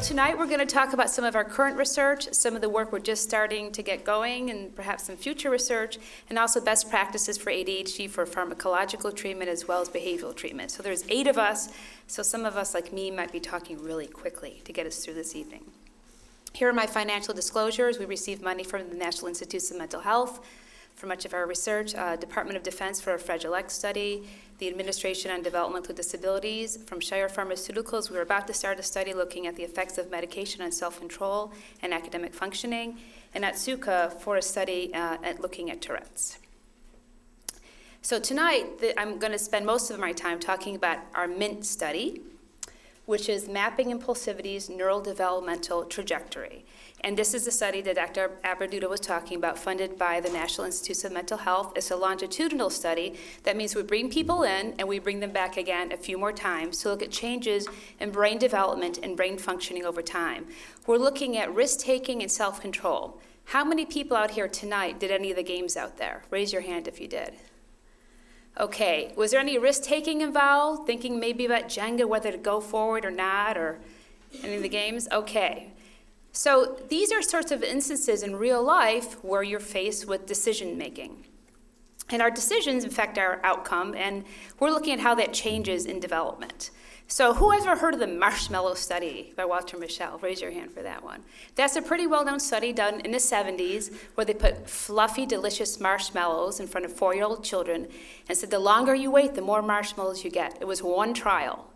tonight we're going to talk about some of our current research, some of the work we're just starting to get going, and perhaps some future research, and also best practices for ADHD for pharmacological treatment as well as behavioral treatment. So there's 8 of us, so some of us, like me, might be talking really quickly to get us through this evening. Here are my financial disclosures. We receive money from the National Institutes of Mental Health for much of our research, Department of Defense for a Fragile X study, the Administration on Developmental Disabilities. From Shire Pharmaceuticals, we're about to start a study looking at the effects of medication on self-control and academic functioning, and Atsuka for a study looking at Tourette's. So tonight, I'm going to spend most of my time talking about our MINT study, which is Mapping Impulsivity's Neural Developmental Trajectory. And this is the study that Dr. Adhd was talking about, funded by the National Institutes of Mental Health. It's a longitudinal study. That means we bring people in and we bring them back again a few more times to look at changes in brain development and brain functioning over time. We're looking at risk-taking and self-control. How many people out here tonight did any of the games out there? Raise your hand if you did. Okay, was there any risk-taking involved? Thinking maybe about Jenga, whether to go forward or not, or any of the games? Okay. So these are sorts of instances in real life where you're faced with decision making. And our decisions affect our outcome, and we're looking at how that changes in development. So who has ever heard of the marshmallow study by Walter Mischel? Raise your hand for that one. That's a pretty well-known study done in the 70s where they put fluffy, delicious marshmallows in front of 4-year-old children and said the longer you wait, the more marshmallows you get. It was one trial.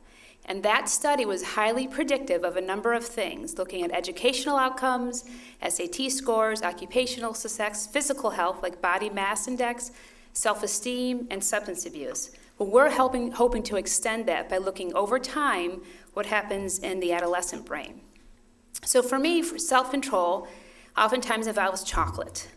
And that study was highly predictive of a number of things, looking at educational outcomes, SAT scores, occupational success, physical health like body mass index, self-esteem, and substance abuse. Well, we're hoping to extend that by looking over time what happens in the adolescent brain. So for me, for self-control oftentimes involves chocolate.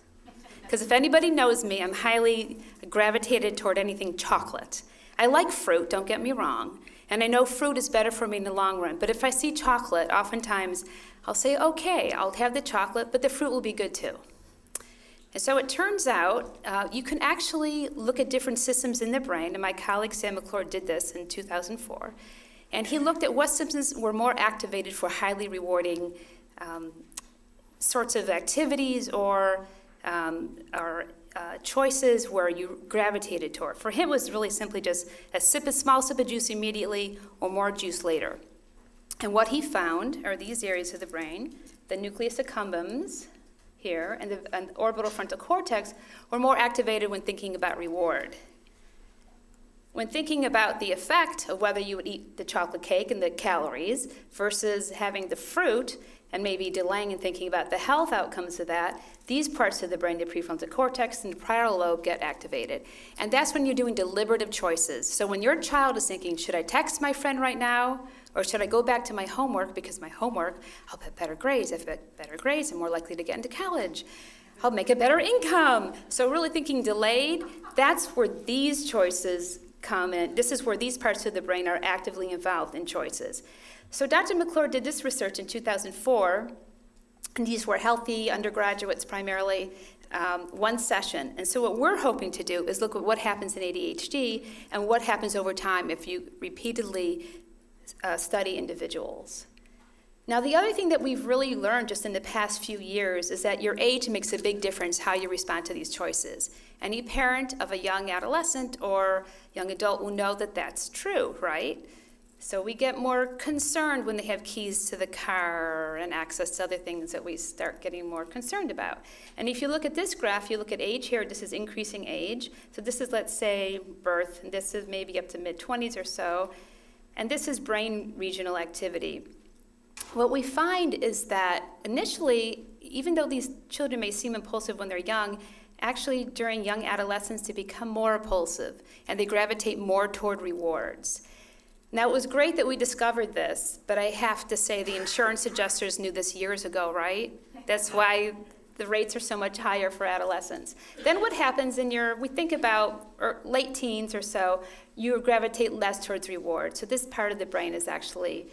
Because if anybody knows me, I'm highly gravitated toward anything chocolate. I like fruit, don't get me wrong. And I know fruit is better for me in the long run. But if I see chocolate, oftentimes I'll say, okay, I'll have the chocolate, but the fruit will be good too. And so it turns out you can actually look at different systems in the brain. And my colleague Sam McClure did this in 2004. And he looked at what systems were more activated for highly rewarding sorts of activities or choices where you gravitated toward. For him, it was really simply just a small sip of juice immediately or more juice later. And what he found are these areas of the brain, the nucleus accumbens here and the orbital frontal cortex were more activated when thinking about reward. When thinking about the effect of whether you would eat the chocolate cake and the calories versus having the fruit and maybe delaying and thinking about the health outcomes of that, these parts of the brain, the prefrontal cortex and the parietal lobe, get activated. And that's when you're doing deliberative choices. So when your child is thinking, should I text my friend right now? Or should I go back to my homework because my homework, I'll get better grades. If I get better grades, I'm more likely to get into college. I'll make a better income. So really thinking delayed, that's where these choices come in. This is where these parts of the brain are actively involved in choices. So Dr. McClure did this research in 2004, and these were healthy undergraduates primarily, one session. And so what we're hoping to do is look at what happens in ADHD and what happens over time if you repeatedly study individuals. Now, the other thing that we've really learned just in the past few years is that your age makes a big difference how you respond to these choices. Any parent of a young adolescent or young adult will know that that's true, right? So we get more concerned when they have keys to the car and access to other things that we start getting more concerned about. And if you look at this graph, you look at age here, this is increasing age. So this is, let's say, birth, and this is maybe up to mid-20s or so. And this is brain regional activity. What we find is that initially, even though these children may seem impulsive when they're young, actually during young adolescence they become more impulsive and they gravitate more toward rewards. Now, it was great that we discovered this, but I have to say the insurance adjusters knew this years ago, right? That's why the rates are so much higher for adolescents. Then what happens we think about late teens or so, you gravitate less towards reward. So this part of the brain is actually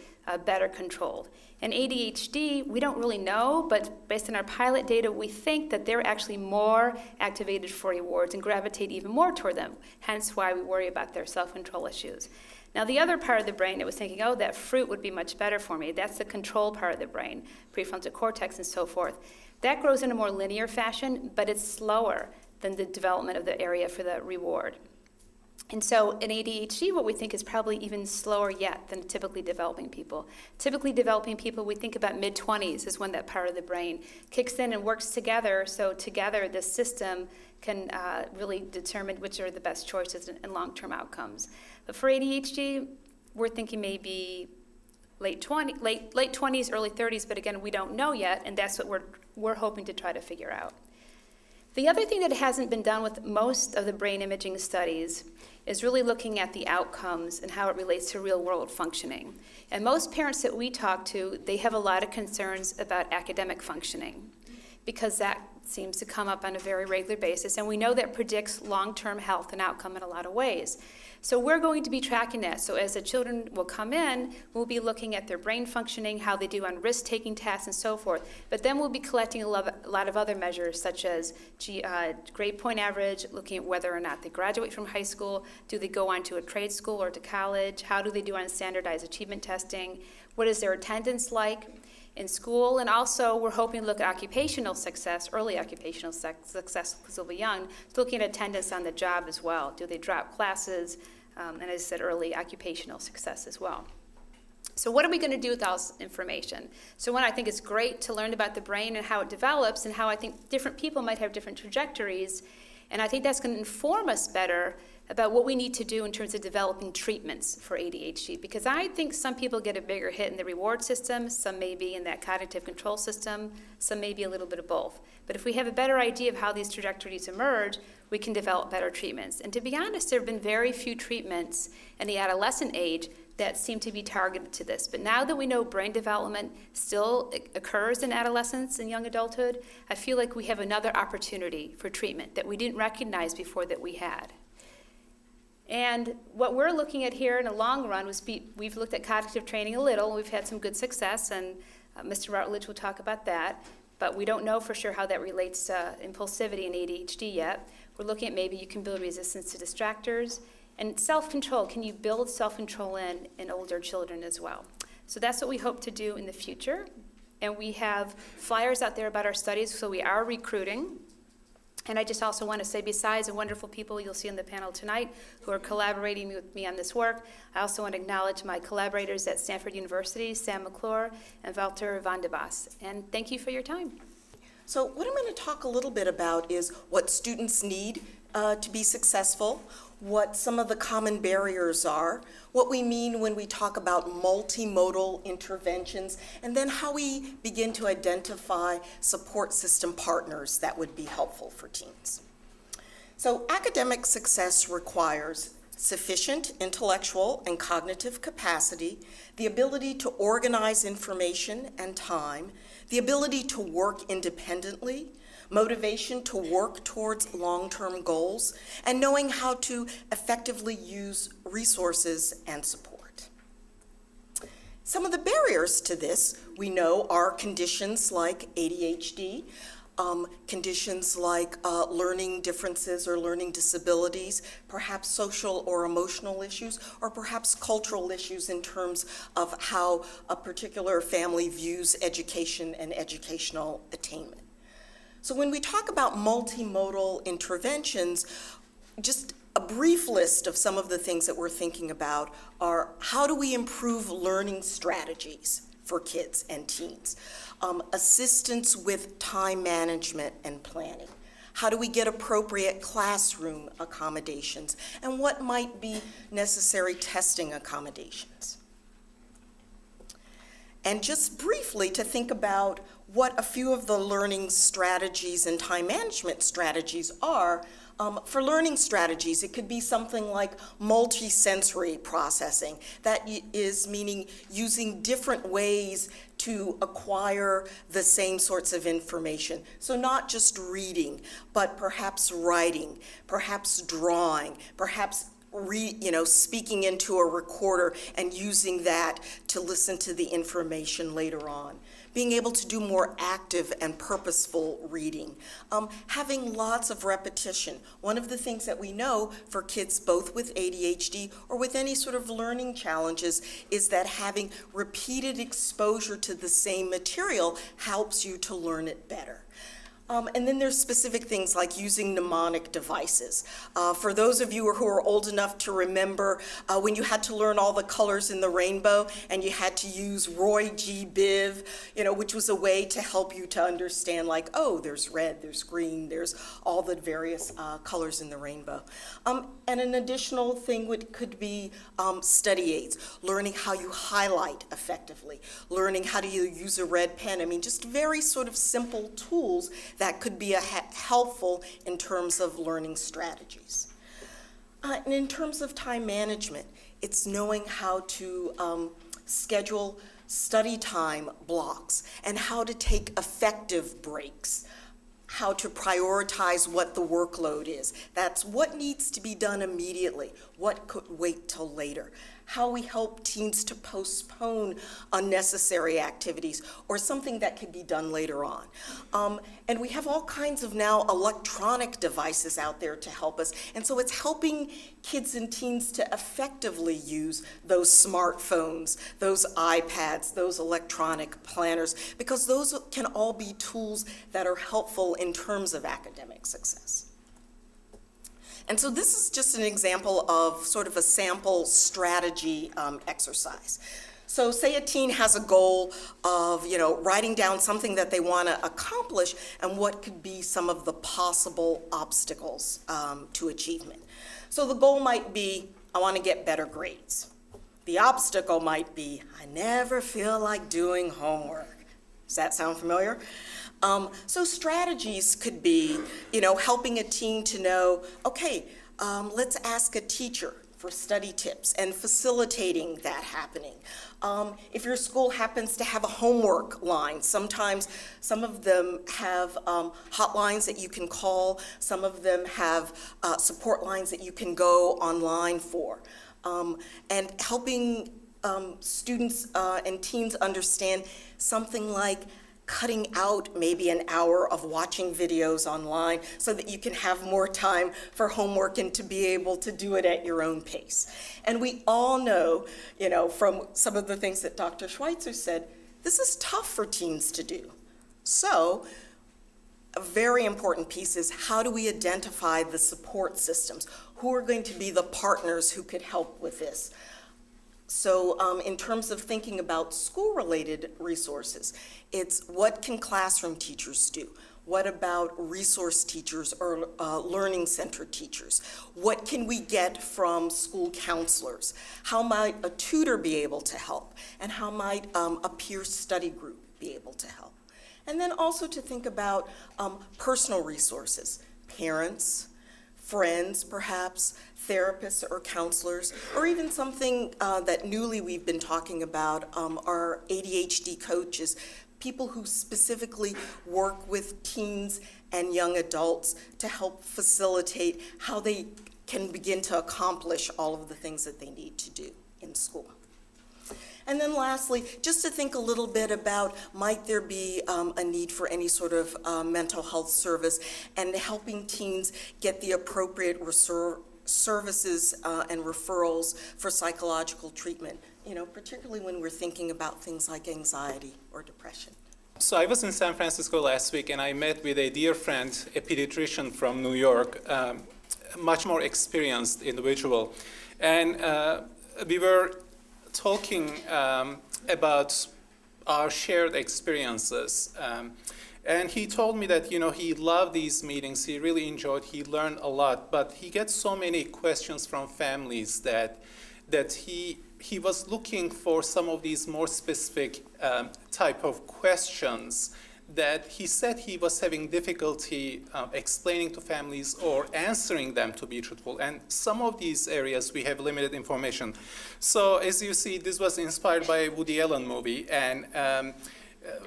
better controlled. In ADHD, we don't really know, but based on our pilot data, we think that they're actually more activated for rewards and gravitate even more toward them, hence why we worry about their self-control issues. Now, the other part of the brain that was thinking, oh, that fruit would be much better for me, that's the control part of the brain, prefrontal cortex and so forth. That grows in a more linear fashion, but it's slower than the development of the area for the reward. And so in ADHD, what we think is probably even slower yet than typically developing people. Typically developing people, we think about mid-20s is when that part of the brain kicks in and works together, so together this system can really determine which are the best choices and long-term outcomes. But for ADHD, we're thinking maybe late 20s, early 30s, but again, we don't know yet, and that's what we're hoping to try to figure out. The other thing that hasn't been done with most of the brain imaging studies is really looking at the outcomes and how it relates to real-world functioning. And most parents that we talk to, they have a lot of concerns about academic functioning because that seems to come up on a very regular basis, and we know that predicts long-term health and outcome in a lot of ways. So we're going to be tracking that. So as the children will come in, we'll be looking at their brain functioning, how they do on risk-taking tasks and so forth. But then we'll be collecting a lot of other measures, such as grade point average, looking at whether or not they graduate from high school, do they go on to a trade school or to college, how do they do on standardized achievement testing, what is their attendance like in school, and also we're hoping to look at occupational success, early occupational success because they'll be young, looking at attendance on the job as well. Do they drop classes? And as I said, early occupational success as well. So what are we going to do with all this information? So one, I think it's great to learn about the brain and how it develops and how I think different people might have different trajectories, and I think that's going to inform us better about what we need to do in terms of developing treatments for ADHD, because I think some people get a bigger hit in the reward system, some may be in that cognitive control system, some may be a little bit of both. But if we have a better idea of how these trajectories emerge, we can develop better treatments. And to be honest, there have been very few treatments in the adolescent age that seem to be targeted to this. But now that we know brain development still occurs in adolescence and young adulthood, I feel like we have another opportunity for treatment that we didn't recognize before that we had. And what we're looking at here in the long run was we've looked at cognitive training a little, and we've had some good success, and Mr. Rutledge will talk about that, but we don't know for sure how that relates to impulsivity and ADHD yet. We're looking at maybe you can build resistance to distractors, and self-control, can you build self-control in older children as well? So that's what we hope to do in the future, and we have flyers out there about our studies, so we are recruiting. And I just also want to say, besides the wonderful people you'll see on the panel tonight who are collaborating with me on this work, I also want to acknowledge my collaborators at Stanford University, Sam McClure and Walter van de Bos. And thank you for your time. So what I'm going to talk a little bit about is what students need to be successful, what some of the common barriers are, what we mean when we talk about multimodal interventions, and then how we begin to identify support system partners that would be helpful for teens. So academic success requires sufficient intellectual and cognitive capacity, the ability to organize information and time, the ability to work independently, motivation to work towards long-term goals, and knowing how to effectively use resources and support. Some of the barriers to this we know are conditions like ADHD, conditions like learning differences or learning disabilities, perhaps social or emotional issues, or perhaps cultural issues in terms of how a particular family views education and educational attainment. So when we talk about multimodal interventions, just a brief list of some of the things that we're thinking about are how do we improve learning strategies for kids and teens? Assistance with time management and planning. How do we get appropriate classroom accommodations? And what might be necessary testing accommodations? And just briefly to think about what a few of the learning strategies and time management strategies are, For learning strategies, it could be something like multi-sensory processing. That is meaning using different ways to acquire the same sorts of information. So not just reading, but perhaps writing, perhaps drawing, perhaps speaking into a recorder and using that to listen to the information later on. Being able to do more active and purposeful reading. Having lots of repetition. One of the things that we know for kids both with ADHD or with any sort of learning challenges is that having repeated exposure to the same material helps you to learn it better. And then there's specific things like using mnemonic devices. For those of you who are old enough to remember when you had to learn all the colors in the rainbow and you had to use Roy G. Biv, which was a way to help you to understand like, oh, there's red, there's green, there's all the various colors in the rainbow. And an additional thing could be study aids, learning how you highlight effectively, learning how to use a red pen. I mean, just very sort of simple tools that could be helpful in terms of learning strategies. And in terms of time management, it's knowing how to schedule study time blocks and how to take effective breaks, how to prioritize what the workload is. That's what needs to be done immediately, what could wait till later. How we help teens to postpone unnecessary activities or something that could be done later on. And we have all kinds of now electronic devices out there to help us. And so it's helping kids and teens to effectively use those smartphones, those iPads, those electronic planners, because those can all be tools that are helpful in terms of academic success. And so this is just an example of sort of a sample strategy exercise. So say a teen has a goal of, writing down something that they want to accomplish and what could be some of the possible obstacles to achievement. So the goal might be, I want to get better grades. The obstacle might be, I never feel like doing homework. Does that sound familiar? So strategies could be, helping a teen to know, okay, let's ask a teacher for study tips and facilitating that happening. If your school happens to have a homework line, sometimes some of them have hotlines that you can call, some of them have support lines that you can go online for. And helping students and teens understand something like cutting out maybe an hour of watching videos online so that you can have more time for homework and to be able to do it at your own pace. And we all know, from some of the things that Dr. Schweitzer said, this is tough for teens to do. So a very important piece is how do we identify the support systems? Who are going to be the partners who could help with this? So in terms of thinking about school-related resources, it's what can classroom teachers do? What about resource teachers or learning center teachers? What can we get from school counselors? How might a tutor be able to help? And how might a peer study group be able to help? And then also to think about personal resources, parents, friends perhaps, therapists or counselors, or even something that newly we've been talking about are ADHD coaches, people who specifically work with teens and young adults to help facilitate how they can begin to accomplish all of the things that they need to do in school. And then lastly, just to think a little bit about, might there be a need for any sort of mental health service and helping teens get the appropriate services and referrals for psychological treatment, particularly when we're thinking about things like anxiety or depression. So I was in San Francisco last week and I met with a dear friend, a pediatrician from New York, a much more experienced individual. And we were talking about our shared experiences. And he told me that, he loved these meetings, he really enjoyed, he learned a lot, but he gets so many questions from families that he was looking for some of these more specific type of questions that he said he was having difficulty explaining to families or answering them to be truthful. And some of these areas we have limited information. So as you see, this was inspired by a Woody Allen movie. And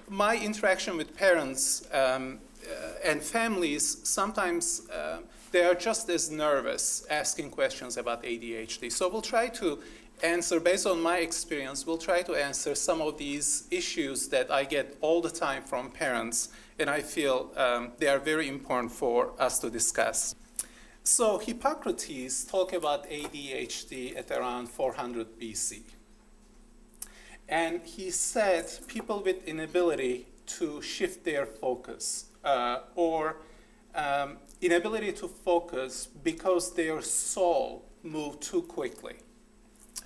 my interaction with parents and families, sometimes they are just as nervous asking questions about ADHD. So we'll try to answer, based on my experience, we'll try to answer some of these issues that I get all the time from parents, and I feel they are very important for us to discuss. So Hippocrates talked about ADHD at around 400 BC. And he said people with inability to shift their focus or inability to focus because their soul moved too quickly.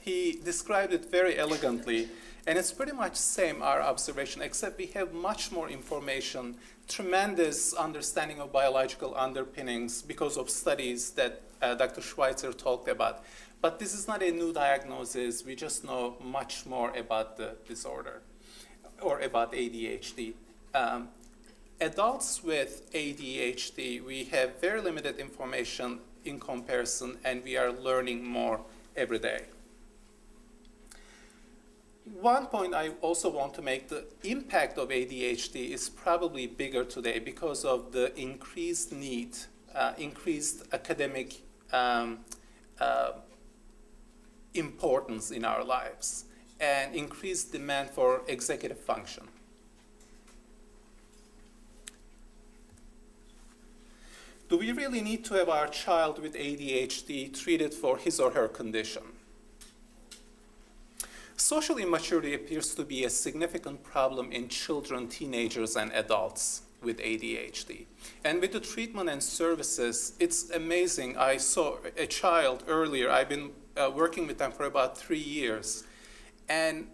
He described it very elegantly, and it's pretty much the same, our observation, except we have much more information, tremendous understanding of biological underpinnings because of studies that Dr. Schweitzer talked about. But this is not a new diagnosis. We just know much more about the disorder or about ADHD. Adults with ADHD, we have very limited information in comparison, and we are learning more every day. One point I also want to make, the impact of ADHD is probably bigger today because of the increased need, increased academic importance in our lives, and increased demand for executive function. Do we really need to have our child with ADHD treated for his or her condition? Social immaturity appears to be a significant problem in children, teenagers, and adults with ADHD. And with the treatment and services, it's amazing. I saw a child earlier. I've been working with them for about 3 years. And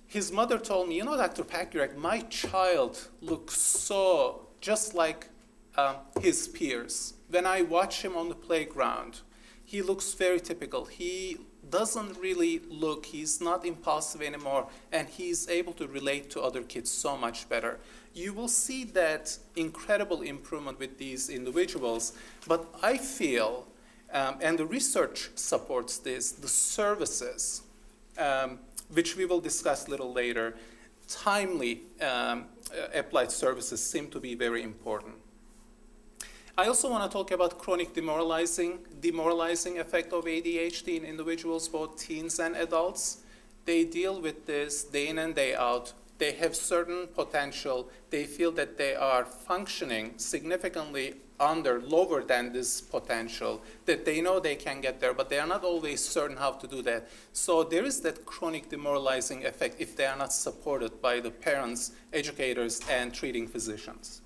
his mother told me, you know, Dr. Pakyurek, my child looks so just like his peers. When I watch him on the playground, he looks very typical. He doesn't really look, he's not impulsive anymore, and he's able to relate to other kids so much better. You will see that incredible improvement with these individuals, but I feel, and the research supports this, the services, which we will discuss a little later, timely applied services seem to be very important. I also want to talk about chronic demoralizing effect of ADHD in individuals, both teens and adults. They deal with this day in and day out. They have certain potential. They feel that they are functioning significantly lower than this potential, that they know they can get there, but they are not always certain how to do that. So there is that chronic demoralizing effect if they are not supported by the parents, educators, and treating physicians.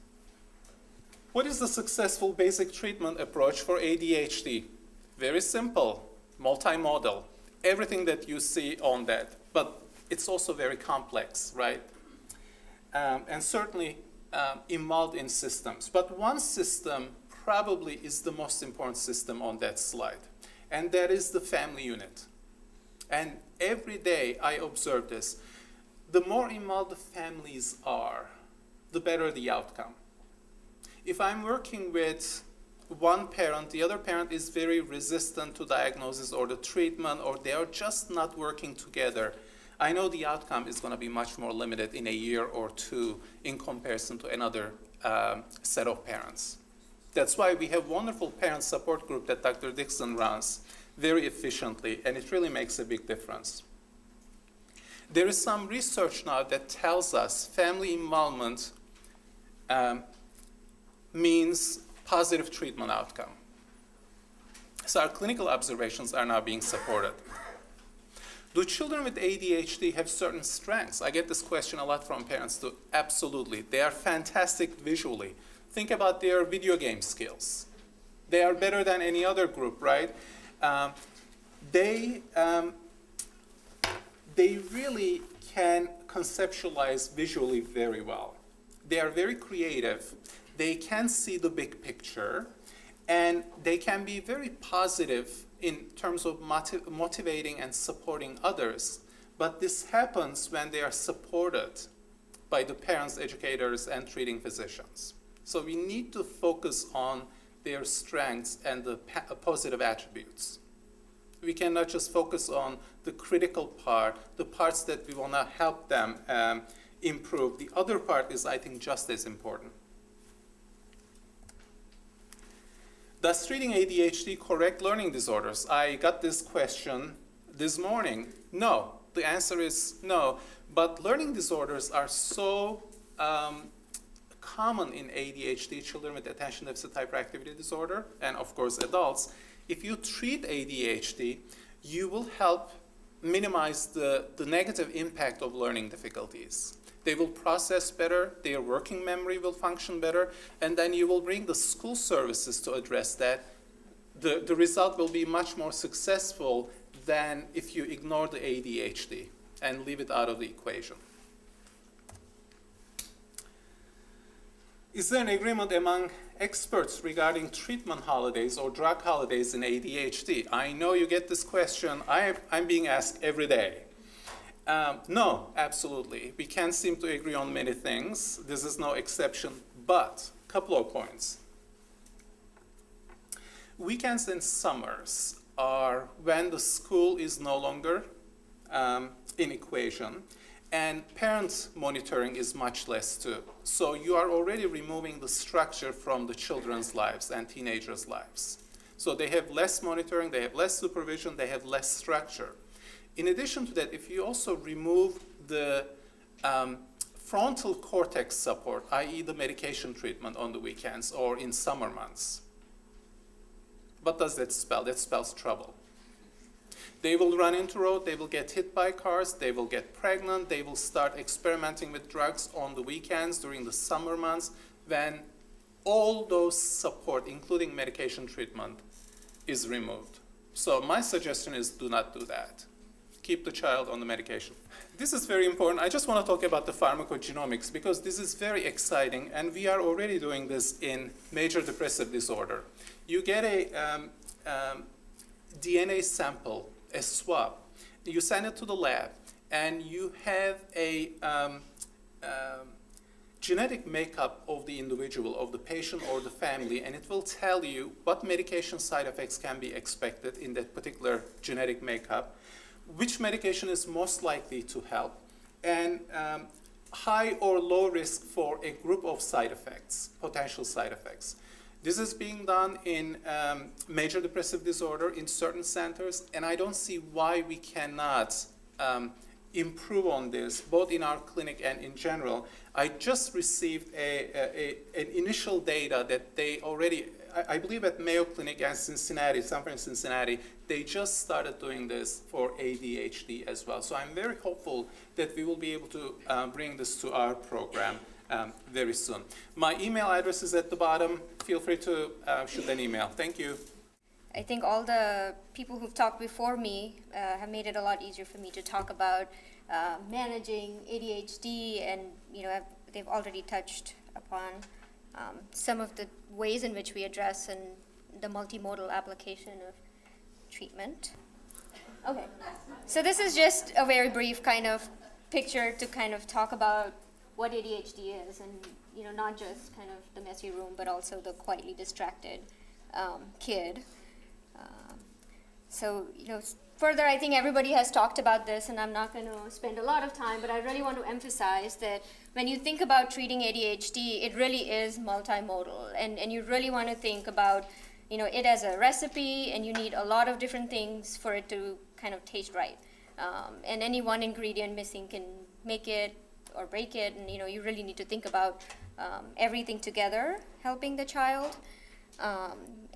What is the successful basic treatment approach for ADHD? Very simple, multimodal. Everything that you see on that, but it's also very complex, right? And certainly involved in systems. But one system probably is the most important system on that slide, and that is the family unit. And every day I observe this. The more involved the families are, the better the outcome. If I'm working with one parent, the other parent is very resistant to diagnosis or the treatment, or they are just not working together, I know the outcome is going to be much more limited in a year or two in comparison to another set of parents. That's why we have wonderful parent support group that Dr. Dixon runs very efficiently, and it really makes a big difference. There is some research now that tells us family involvement means positive treatment outcome. So our clinical observations are now being supported. Do children with ADHD have certain strengths? I get this question a lot from parents too. Absolutely. They are fantastic visually. Think about their video game skills. They are better than any other group, right? They really can conceptualize visually very well. They are very creative. They can see the big picture, and they can be very positive in terms of motivating and supporting others. But this happens when they are supported by the parents, educators, and treating physicians. So we need to focus on their strengths and the positive attributes. We cannot just focus on the critical part, the parts that we want to help them improve. The other part is, I think, just as important. Does treating ADHD correct learning disorders? I got this question this morning. No. The answer is no. But learning disorders are so common in ADHD, children with attention deficit hyperactivity disorder, and of course adults. If you treat ADHD, you will help minimize the negative impact of learning difficulties. They will process better, their working memory will function better, and then you will bring the school services to address that. The result will be much more successful than if you ignore the ADHD and leave it out of the equation. Is there an agreement among experts regarding treatment holidays or drug holidays in ADHD? I know you get this question. I'm being asked every day. No, absolutely. We can't seem to agree on many things. This is no exception, but a couple of points. Weekends and summers are when the school is no longer in equation, and parent monitoring is much less too. So you are already removing the structure from the children's lives and teenagers' lives. So they have less monitoring, they have less supervision, they have less structure. In addition to that, if you also remove the frontal cortex support, i.e. the medication treatment on the weekends or in summer months, what does that spell? That spells trouble. They will run into road, they will get hit by cars, they will get pregnant, they will start experimenting with drugs on the weekends during the summer months when all those support, including medication treatment, is removed. So my suggestion is do not do that. Keep the child on the medication. This is very important. I just want to talk about the pharmacogenomics because this is very exciting, and we are already doing this in major depressive disorder. You get a DNA sample, a swab. You send it to the lab, and you have a genetic makeup of the individual, of the patient or the family, and it will tell you what medication side effects can be expected in that particular genetic makeup, which medication is most likely to help, and high or low risk for a group of side effects, potential side effects. This is being done in major depressive disorder in certain centers, and I don't see why we cannot improve on this, both in our clinic and in general. I just received an initial data that they already, I believe at Mayo Clinic and Cincinnati, somewhere in Cincinnati, they just started doing this for ADHD as well. So I'm very hopeful that we will be able to bring this to our program very soon. My email address is at the bottom. Feel free to shoot an email. Thank you. I think all the people who've talked before me have made it a lot easier for me to talk about managing ADHD, and they've already touched upon some of the ways in which we address and the multimodal application of treatment. Okay, so this is just a very brief kind of picture to kind of talk about what ADHD is, and not just kind of the messy room, but also the quietly distracted kid. So further, I think everybody has talked about this, and I'm not going to spend a lot of time, but I really want to emphasize that when you think about treating ADHD, it really is multimodal, and you really want to think about it as a recipe, and you need a lot of different things for it to kind of taste right. And any one ingredient missing can make it or break it, and you really need to think about everything together helping the child.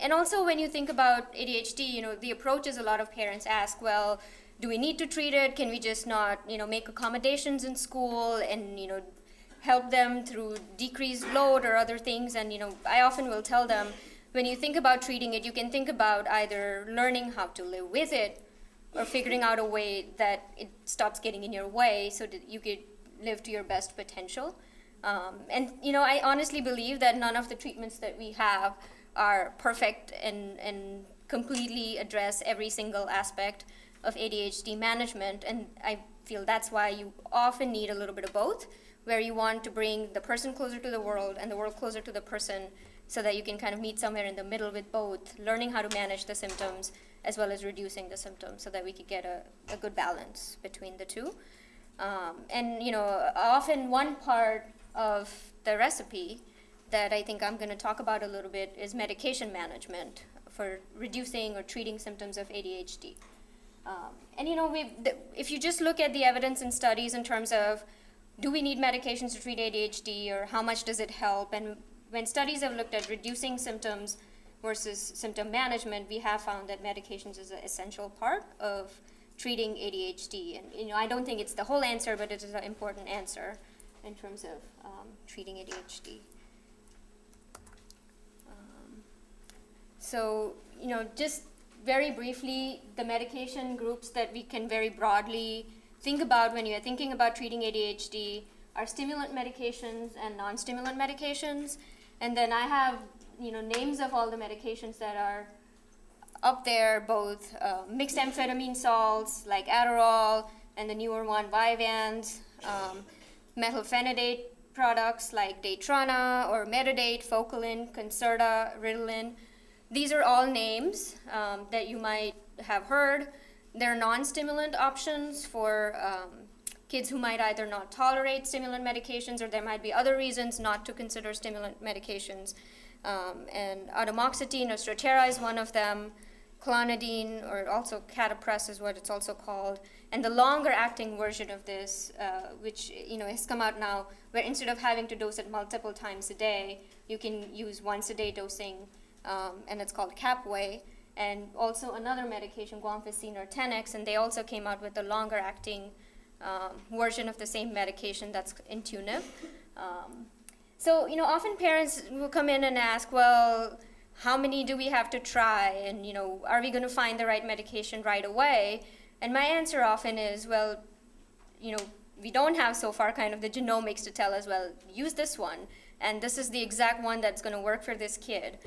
And also when you think about ADHD, the approaches a lot of parents ask, well, do we need to treat it? Can we just not, make accommodations in school and, help them through decreased load or other things? And, I often will tell them, when you think about treating it, you can think about either learning how to live with it or figuring out a way that it stops getting in your way so that you could live to your best potential. And, I honestly believe that none of the treatments that we have are perfect and completely address every single aspect of ADHD management, and I feel that's why you often need a little bit of both, where you want to bring the person closer to the world and the world closer to the person, so that you can kind of meet somewhere in the middle with both, learning how to manage the symptoms as well as reducing the symptoms, so that we could get a good balance between the two. And often one part of the recipe that I think I'm going to talk about a little bit is medication management for reducing or treating symptoms of ADHD. If you just look at the evidence and studies in terms of, do we need medications to treat ADHD, or how much does it help? And when studies have looked at reducing symptoms versus symptom management, we have found that medications is an essential part of treating ADHD. And I don't think it's the whole answer, but it is an important answer in terms of treating ADHD. So, just very briefly, the medication groups that we can very broadly think about when you're thinking about treating ADHD are stimulant medications and non-stimulant medications. And then I have, names of all the medications that are up there, both mixed amphetamine salts like Adderall, and the newer one, Vyvanse, methylphenidate products like Daytrana or Metadate, Focalin, Concerta, Ritalin. These are all names that you might have heard. They're non-stimulant options for kids who might either not tolerate stimulant medications, or there might be other reasons not to consider stimulant medications. And atomoxetine or Strattera is one of them. Clonidine, or also Catapress is what it's also called. And the longer-acting version of this, which has come out now, where instead of having to dose it multiple times a day, you can use once-a-day dosing, and it's called Capway. And also another medication, guanfacine or Tenex, and they also came out with a longer-acting version of the same medication that's Intuniv. So, often parents will come in and ask, well, how many do we have to try? And, are we going to find the right medication right away? And my answer often is, well, we don't have so far kind of the genomics to tell us, well, use this one. And this is the exact one that's going to work for this kid.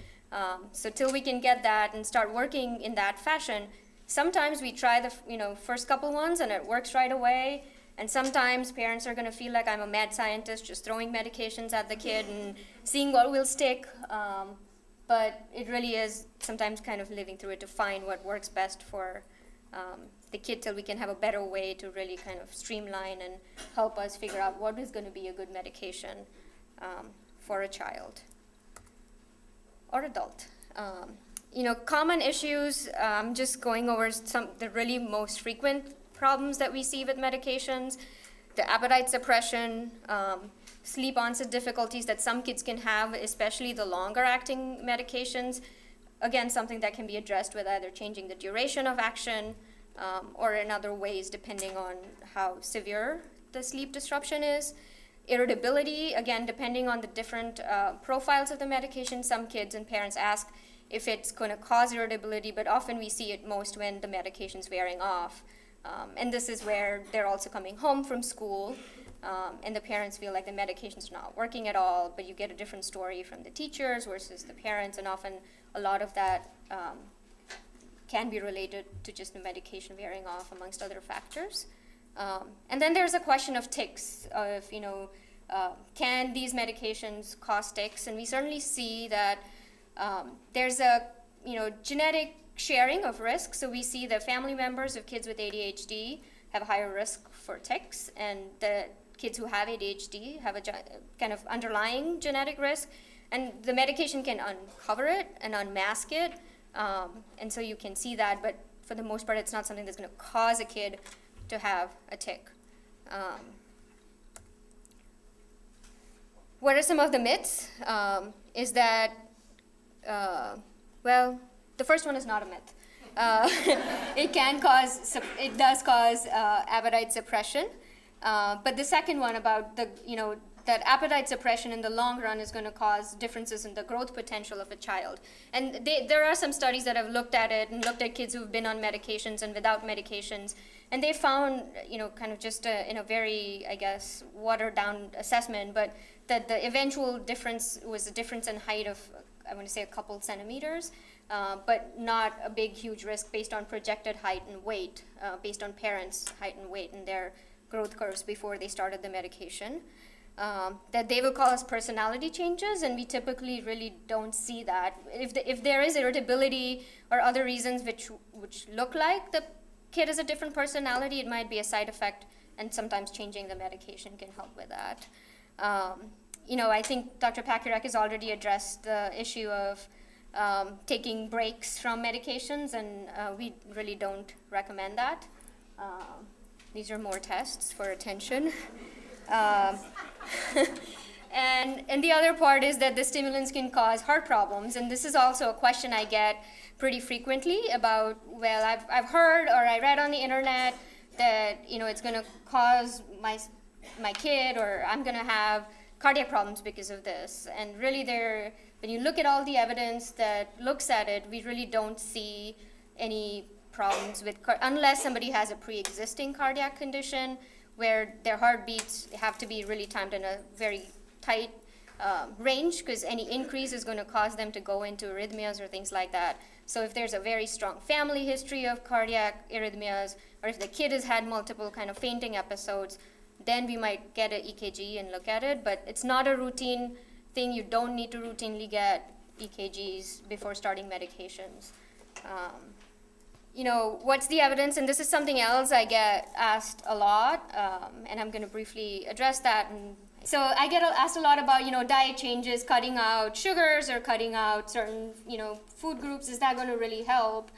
So till we can get that and start working in that fashion, sometimes we try the first couple ones and it works right away. And sometimes parents are going to feel like I'm a mad scientist just throwing medications at the kid and seeing what will stick. But it really is sometimes kind of living through it to find what works best for the kid, till we can have a better way to really kind of streamline and help us figure out what is going to be a good medication for a child or adult. Common issues, I'm just going over the really most frequent problems that we see with medications: the appetite suppression, sleep onset difficulties that some kids can have, especially the longer acting medications. Again, something that can be addressed with either changing the duration of action or in other ways, depending on how severe the sleep disruption is. Irritability, again, depending on the different profiles of the medication. Some kids and parents ask if it's going to cause irritability, but often we see it most when the medication's wearing off. And this is where they're also coming home from school, and the parents feel like the medication's not working at all, but you get a different story from the teachers versus the parents, and often a lot of that can be related to just the medication wearing off, amongst other factors. And then there's a question of tics, of, can these medications cause tics? And we certainly see that there's a, genetic sharing of risk. So we see that family members of kids with ADHD have higher risk for tics, and the kids who have ADHD have a kind of underlying genetic risk. And the medication can uncover it and unmask it. And so you can see that, but for the most part, it's not something that's going to cause a kid to have a tic. What are some of the myths? Is that, the first one is not a myth. It does cause appetite suppression. But the second one about that appetite suppression in the long run is going to cause differences in the growth potential of a child. And there are some studies that have looked at it and looked at kids who've been on medications and without medications. And they found, kind of just in a very, watered down assessment, but that the eventual difference was a difference in height of, I want to say, a couple centimeters, but not a big, huge risk based on projected height and weight, based on parents' height and weight and their growth curves before they started the medication. that they will cause personality changes, and we typically really don't see that. If there is irritability or other reasons which look like the kid has a different personality, it might be a side effect, and sometimes changing the medication can help with that. I think Dr. Pakyurek has already addressed the issue of taking breaks from medications, and we really don't recommend that. These are more tests for attention. And the other part is that the stimulants can cause heart problems, and this is also a question I get pretty frequently about, well, I've heard or I read on the internet that it's going to cause my kid, or I'm going to have cardiac problems because of this. And really when you look at all the evidence that looks at it, we really don't see any problems with, unless somebody has a pre-existing cardiac condition where their heartbeats have to be really timed in a very tight range, because any increase is going to cause them to go into arrhythmias or things like that. So if there's a very strong family history of cardiac arrhythmias, or if the kid has had multiple kind of fainting episodes, then we might get an EKG and look at it. But it's not a routine thing. You don't need to routinely get EKGs before starting medications. What's the evidence? And this is something else I get asked a lot, and I'm going to briefly address that. And so I get asked a lot about, diet changes, cutting out sugars or cutting out certain, food groups. Is that going to really help?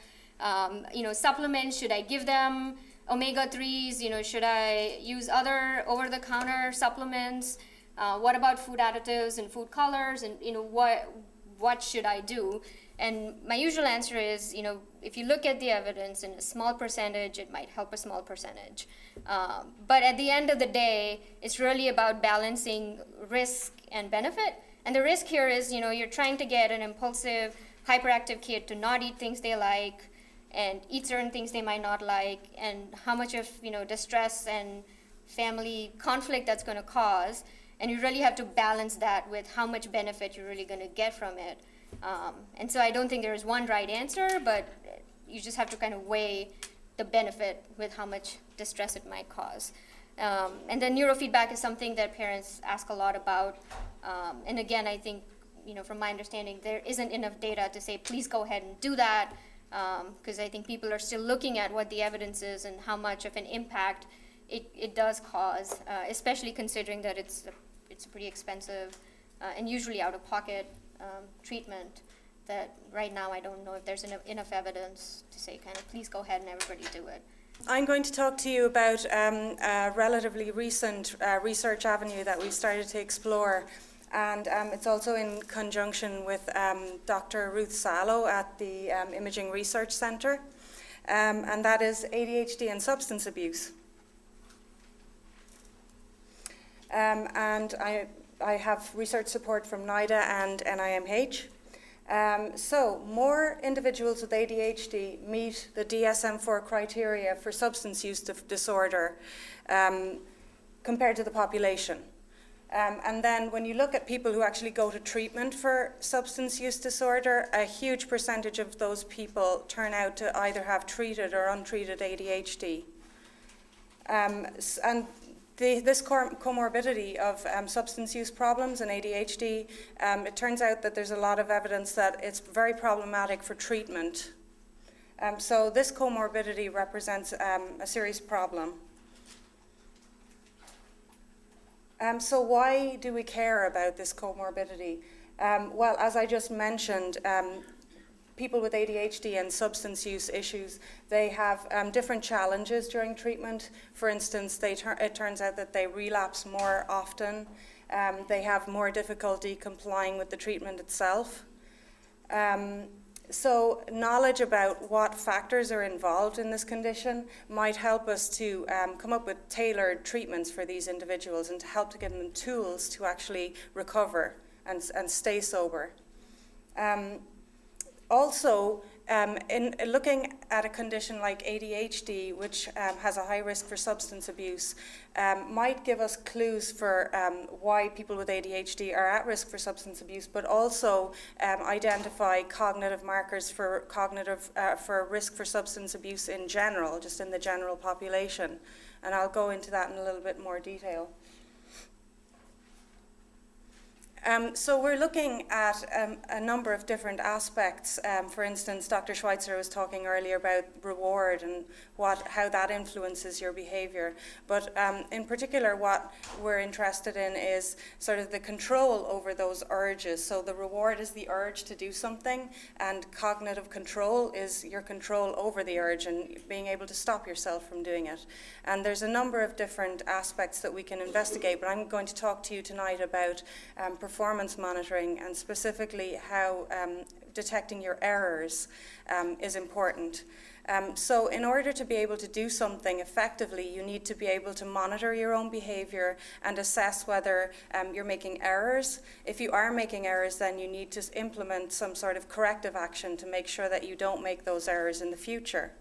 Supplements, should I give them omega-3s? Should I use other over-the-counter supplements? What about food additives and food colors? And, what should I do? And my usual answer is, if you look at the evidence in a small percentage, it might help a small percentage. But at the end of the day, it's really about balancing risk and benefit. And the risk here is, you're trying to get an impulsive, hyperactive kid to not eat things they like and eat certain things they might not like, and how much of, distress and family conflict that's going to cause. And you really have to balance that with how much benefit you're really going to get from it. And so I don't think there is one right answer, but you just have to kind of weigh the benefit with how much distress it might cause. And then neurofeedback is something that parents ask a lot about. And again, I think, from my understanding, there isn't enough data to say, please go ahead and do that, because I think people are still looking at what the evidence is and how much of an impact it does cause, especially considering that it's a pretty expensive and usually out-of-pocket treatment that right now I don't know if there's enough evidence to say kind of please go ahead and everybody do it. I'm going to talk to you about a relatively recent research avenue that we've started to explore, and it's also in conjunction with Dr. Ruth Salo at the Imaging Research Center, and that is ADHD and substance abuse. And I have research support from NIDA and NIMH. So more individuals with ADHD meet the DSM-4 criteria for substance use disorder compared to the population. And then when you look at people who actually go to treatment for substance use disorder, a huge percentage of those people turn out to either have treated or untreated ADHD. And this comorbidity of substance use problems and ADHD, it turns out that there's a lot of evidence that it's very problematic for treatment. So this comorbidity represents a serious problem. So why do we care about this comorbidity? Well, as I just mentioned, people with ADHD and substance use issues, they have different challenges during treatment. For instance, it turns out that they relapse more often. They have more difficulty complying with the treatment itself. So knowledge about what factors are involved in this condition might help us to come up with tailored treatments for these individuals and to help to give them tools to actually recover and stay sober. Also, in looking at a condition like ADHD, which has a high risk for substance abuse, might give us clues for why people with ADHD are at risk for substance abuse, but also identify cognitive markers for risk for substance abuse in general, just in the general population. And I'll go into that in a little bit more detail. So we're looking at a number of different aspects. For instance, Dr. Schweitzer was talking earlier about reward and how that influences your behavior. But in particular, what we're interested in is sort of the control over those urges. So the reward is the urge to do something, and cognitive control is your control over the urge and being able to stop yourself from doing it. And there's a number of different aspects that we can investigate, but I'm going to talk to you tonight about performance monitoring, and specifically how detecting your errors is important. So in order to be able to do something effectively, you need to be able to monitor your own behavior and assess whether you're making errors. If you are making errors, then you need to implement some sort of corrective action to make sure that you don't make those errors in the future.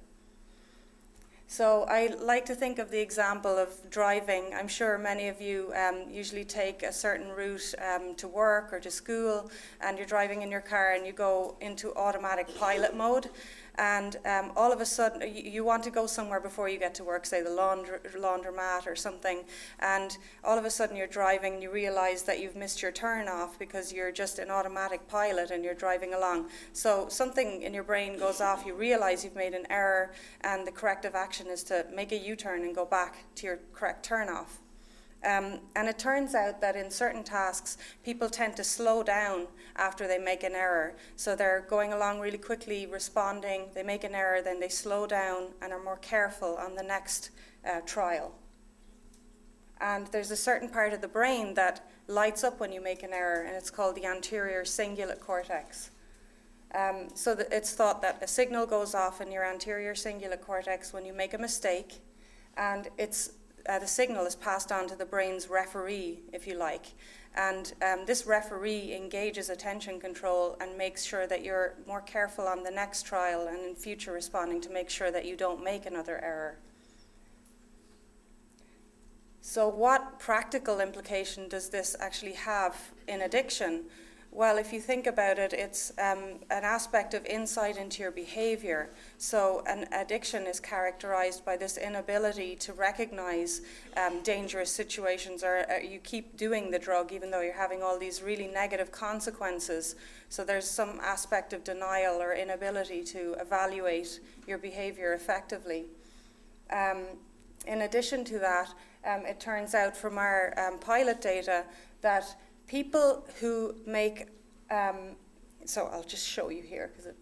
So I like to think of the example of driving. I'm sure many of you usually take a certain route to work or to school, and you're driving in your car and you go into automatic pilot mode. And all of a sudden, you want to go somewhere before you get to work, say the laundromat or something, and all of a sudden you're driving and you realize that you've missed your turn off because you're just in automatic pilot and you're driving along. So something in your brain goes off, you realize you've made an error, and the corrective action is to make a U-turn and go back to your correct turn off. And it turns out that in certain tasks, people tend to slow down after they make an error. So they're going along really quickly, responding, they make an error, then they slow down and are more careful on the next trial. And there's a certain part of the brain that lights up when you make an error, and it's called the anterior cingulate cortex. So it's thought that a signal goes off in your anterior cingulate cortex when you make a mistake, and the signal is passed on to the brain's referee, if you like. And this referee engages attention control and makes sure that you're more careful on the next trial and in future responding to make sure that you don't make another error. So what practical implication does this actually have in addiction? Well, if you think about it, it's an aspect of insight into your behavior. So an addiction is characterized by this inability to recognize dangerous situations, or you keep doing the drug even though you're having all these really negative consequences. So there's some aspect of denial or inability to evaluate your behavior effectively. In addition to that, it turns out from our pilot data that people who make, so I'll just show you here because it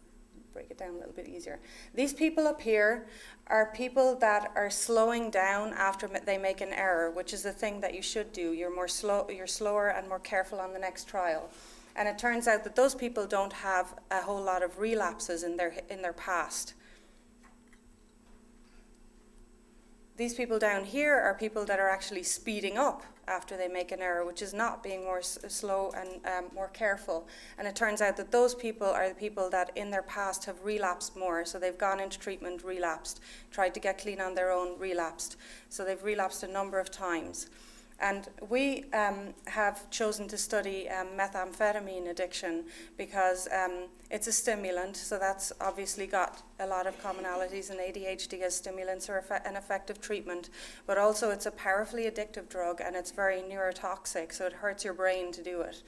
break it down a little bit easier. These people up here are people that are slowing down after they make an error, which is the thing that you should do. You're slower and more careful on the next trial. And it turns out that those people don't have a whole lot of relapses in their past. These people down here are people that are actually speeding up after they make an error, which is not being more slow and more careful. And it turns out that those people are the people that in their past have relapsed more. So they've gone into treatment, relapsed, tried to get clean on their own, relapsed. So they've relapsed a number of times. And we have chosen to study methamphetamine addiction because it's a stimulant, so that's obviously got a lot of commonalities in ADHD as stimulants are an effective treatment, but also it's a powerfully addictive drug and it's very neurotoxic, so it hurts your brain to do it.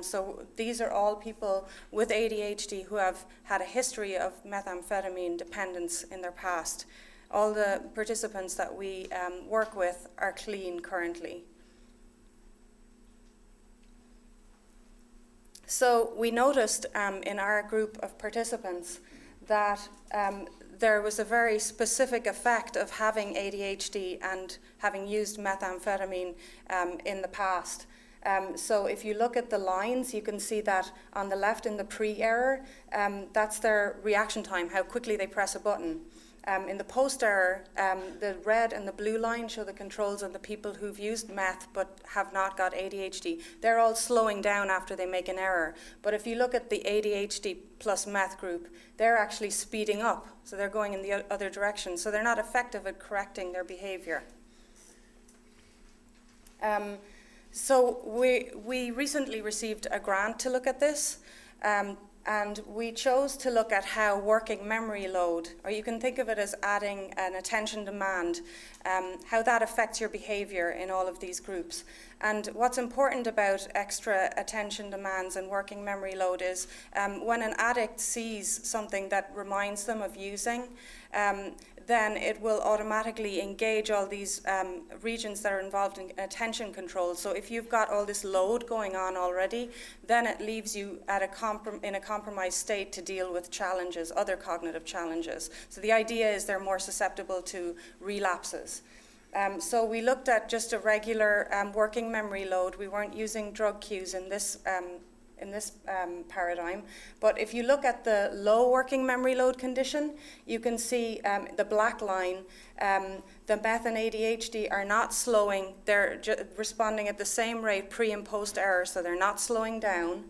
So these are all people with ADHD who have had a history of methamphetamine dependence in their past. All the participants that we work with are clean currently. So we noticed in our group of participants that there was a very specific effect of having ADHD and having used methamphetamine in the past. So if you look at the lines, you can see that on the left in the pre-error, that's their reaction time, how quickly they press a button. In the post-error, the red and the blue line show the controls on the people who've used meth but have not got ADHD. They're all slowing down after they make an error. But if you look at the ADHD plus meth group, they're actually speeding up. So they're going in the other direction. So they're not effective at correcting their behavior. So we recently received a grant to look at this. And we chose to look at how working memory load, or you can think of it as adding an attention demand, how that affects your behavior in all of these groups. And what's important about extra attention demands and working memory load is when an addict sees something that reminds them of using, then it will automatically engage all these regions that are involved in attention control. So if you've got all this load going on already, then it leaves you at in a compromised state to deal with challenges, other cognitive challenges. So the idea is they're more susceptible to relapses. So we looked at just a regular working memory load. We weren't using drug cues in this paradigm. But if you look at the low working memory load condition, you can see the black line. The meth and ADHD are not slowing. They're responding at the same rate pre and post error, so they're not slowing down.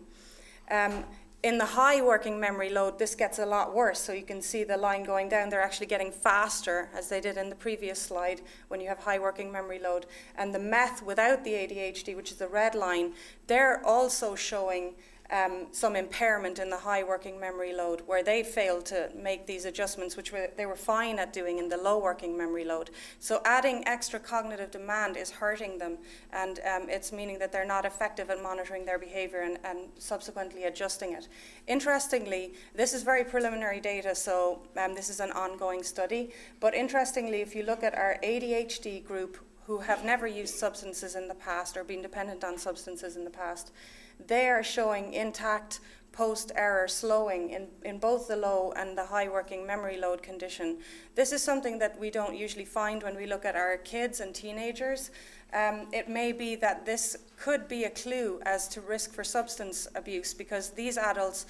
In the high working memory load, this gets a lot worse. So you can see the line going down. They're actually getting faster, as they did in the previous slide, when you have high working memory load. And the meth without the ADHD, which is the red line, they're also showing some impairment in the high working memory load, where they failed to make these adjustments, which they were fine at doing in the low working memory load. So adding extra cognitive demand is hurting them, and it's meaning that they're not effective at monitoring their behavior and subsequently adjusting it. Interestingly, this is very preliminary data, so this is an ongoing study, but interestingly, if you look at our ADHD group who have never used substances in the past or been dependent on substances in the past, they are showing intact post-error slowing in both the low and the high working memory load condition. This is something that we don't usually find when we look at our kids and teenagers. It may be that this could be a clue as to risk for substance abuse, because these adults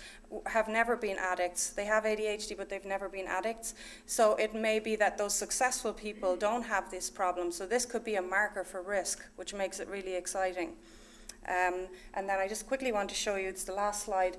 have never been addicts. They have ADHD, but they've never been addicts. So it may be that those successful people don't have this problem. So this could be a marker for risk, which makes it really exciting. And then I just quickly want to show you, it's the last slide,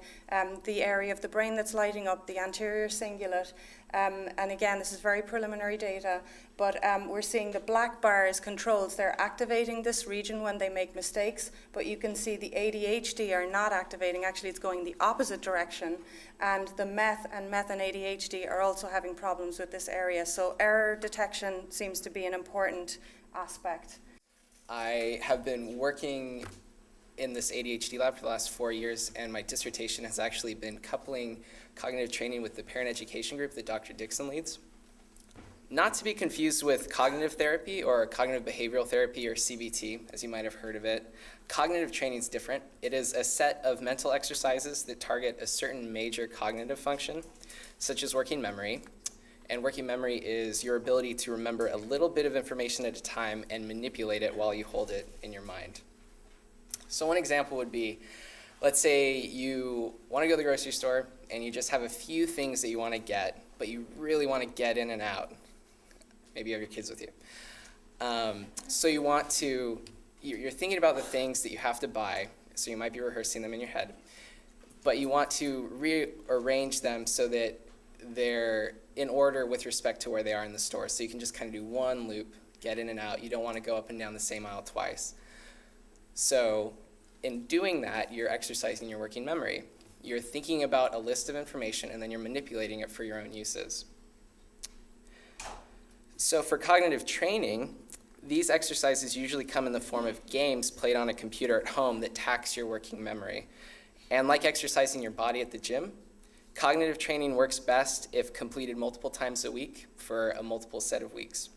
the area of the brain that's lighting up, the anterior cingulate. And again, this is very preliminary data, but we're seeing the black bar is controls. They're activating this region when they make mistakes, but you can see the ADHD are not activating. Actually, it's going the opposite direction. And the meth and ADHD are also having problems with this area. So error detection seems to be an important aspect. I have been working in this ADHD lab for the last 4 years, and my dissertation has actually been coupling cognitive training with the parent education group that Dr. Dixon leads. Not to be confused with cognitive therapy or cognitive behavioral therapy or CBT, as you might have heard of it. Cognitive training is different. It is a set of mental exercises that target a certain major cognitive function, such as working memory. And working memory is your ability to remember a little bit of information at a time and manipulate it while you hold it in your mind. So one example would be, let's say you want to go to the grocery store and you just have a few things that you want to get, but you really want to get in and out. Maybe you have your kids with you. So you're thinking about the things that you have to buy, so you might be rehearsing them in your head, but you want to rearrange them so that they're in order with respect to where they are in the store. So you can just kind of do one loop, get in and out. You don't want to go up and down the same aisle twice. So in doing that, you're exercising your working memory. You're thinking about a list of information, and then you're manipulating it for your own uses. So for cognitive training, these exercises usually come in the form of games played on a computer at home that tax your working memory. And like exercising your body at the gym, cognitive training works best if completed multiple times a week for a multiple set of weeks.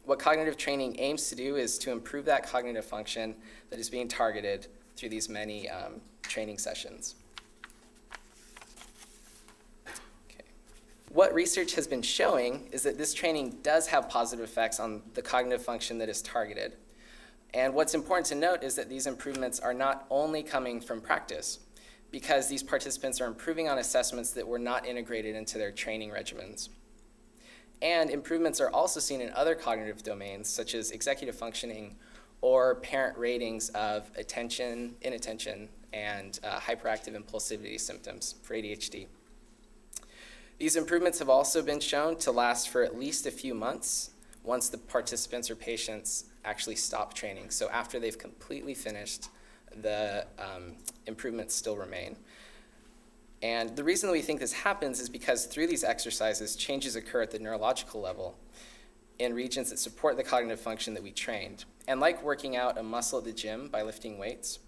What cognitive training aims to do is to improve that cognitive function that is being targeted through these many training sessions. Okay. What research has been showing is that this training does have positive effects on the cognitive function that is targeted. And what's important to note is that these improvements are not only coming from practice, because these participants are improving on assessments that were not integrated into their training regimens. And improvements are also seen in other cognitive domains, such as executive functioning or parent ratings of attention, inattention, and hyperactive impulsivity symptoms for ADHD. These improvements have also been shown to last for at least a few months once the participants or patients actually stop training. So after they've completely finished, the improvements still remain. And the reason that we think this happens is because through these exercises, changes occur at the neurological level in regions that support the cognitive function that we trained. And like working out a muscle at the gym by lifting weights,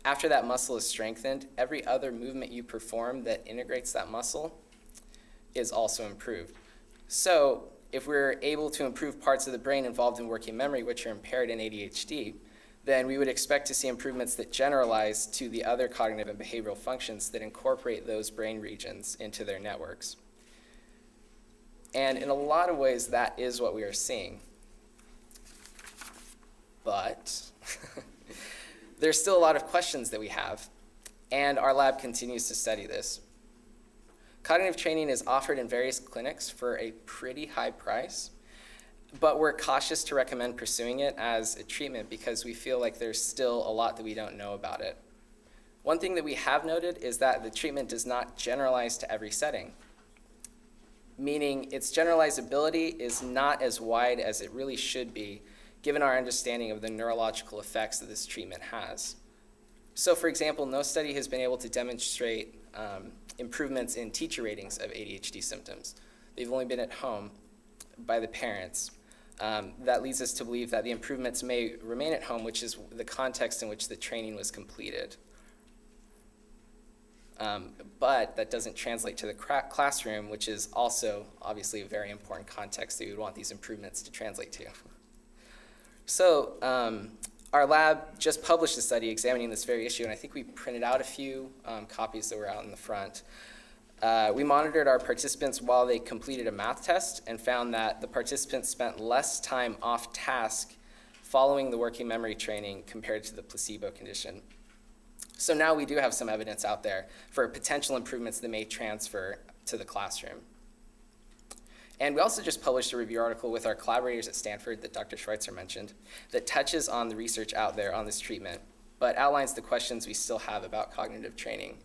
after that muscle is strengthened, every other movement you perform that integrates that muscle is also improved. So if we're able to improve parts of the brain involved in working memory, which are impaired in ADHD, then we would expect to see improvements that generalize to the other cognitive and behavioral functions that incorporate those brain regions into their networks. And in a lot of ways, that is what we are seeing. But there's still a lot of questions that we have, and our lab continues to study this. Cognitive training is offered in various clinics for a pretty high price, but we're cautious to recommend pursuing it as a treatment because we feel like there's still a lot that we don't know about it. One thing that we have noted is that the treatment does not generalize to every setting, meaning its generalizability is not as wide as it really should be, given our understanding of the neurological effects that this treatment has. So for example, no study has been able to demonstrate improvements in teacher ratings of ADHD symptoms. They've only been at home by the parents. That leads us to believe that the improvements may remain at home, which is the context in which the training was completed. But that doesn't translate to the classroom, which is also obviously a very important context that we would want these improvements to translate to. So our lab just published a study examining this very issue, and I think we printed out a few copies that were out in the front. We monitored our participants while they completed a math test and found that the participants spent less time off task following the working memory training compared to the placebo condition. So now we do have some evidence out there for potential improvements that may transfer to the classroom. And we also just published a review article with our collaborators at Stanford that Dr. Schweitzer mentioned that touches on the research out there on this treatment, but outlines the questions we still have about cognitive training.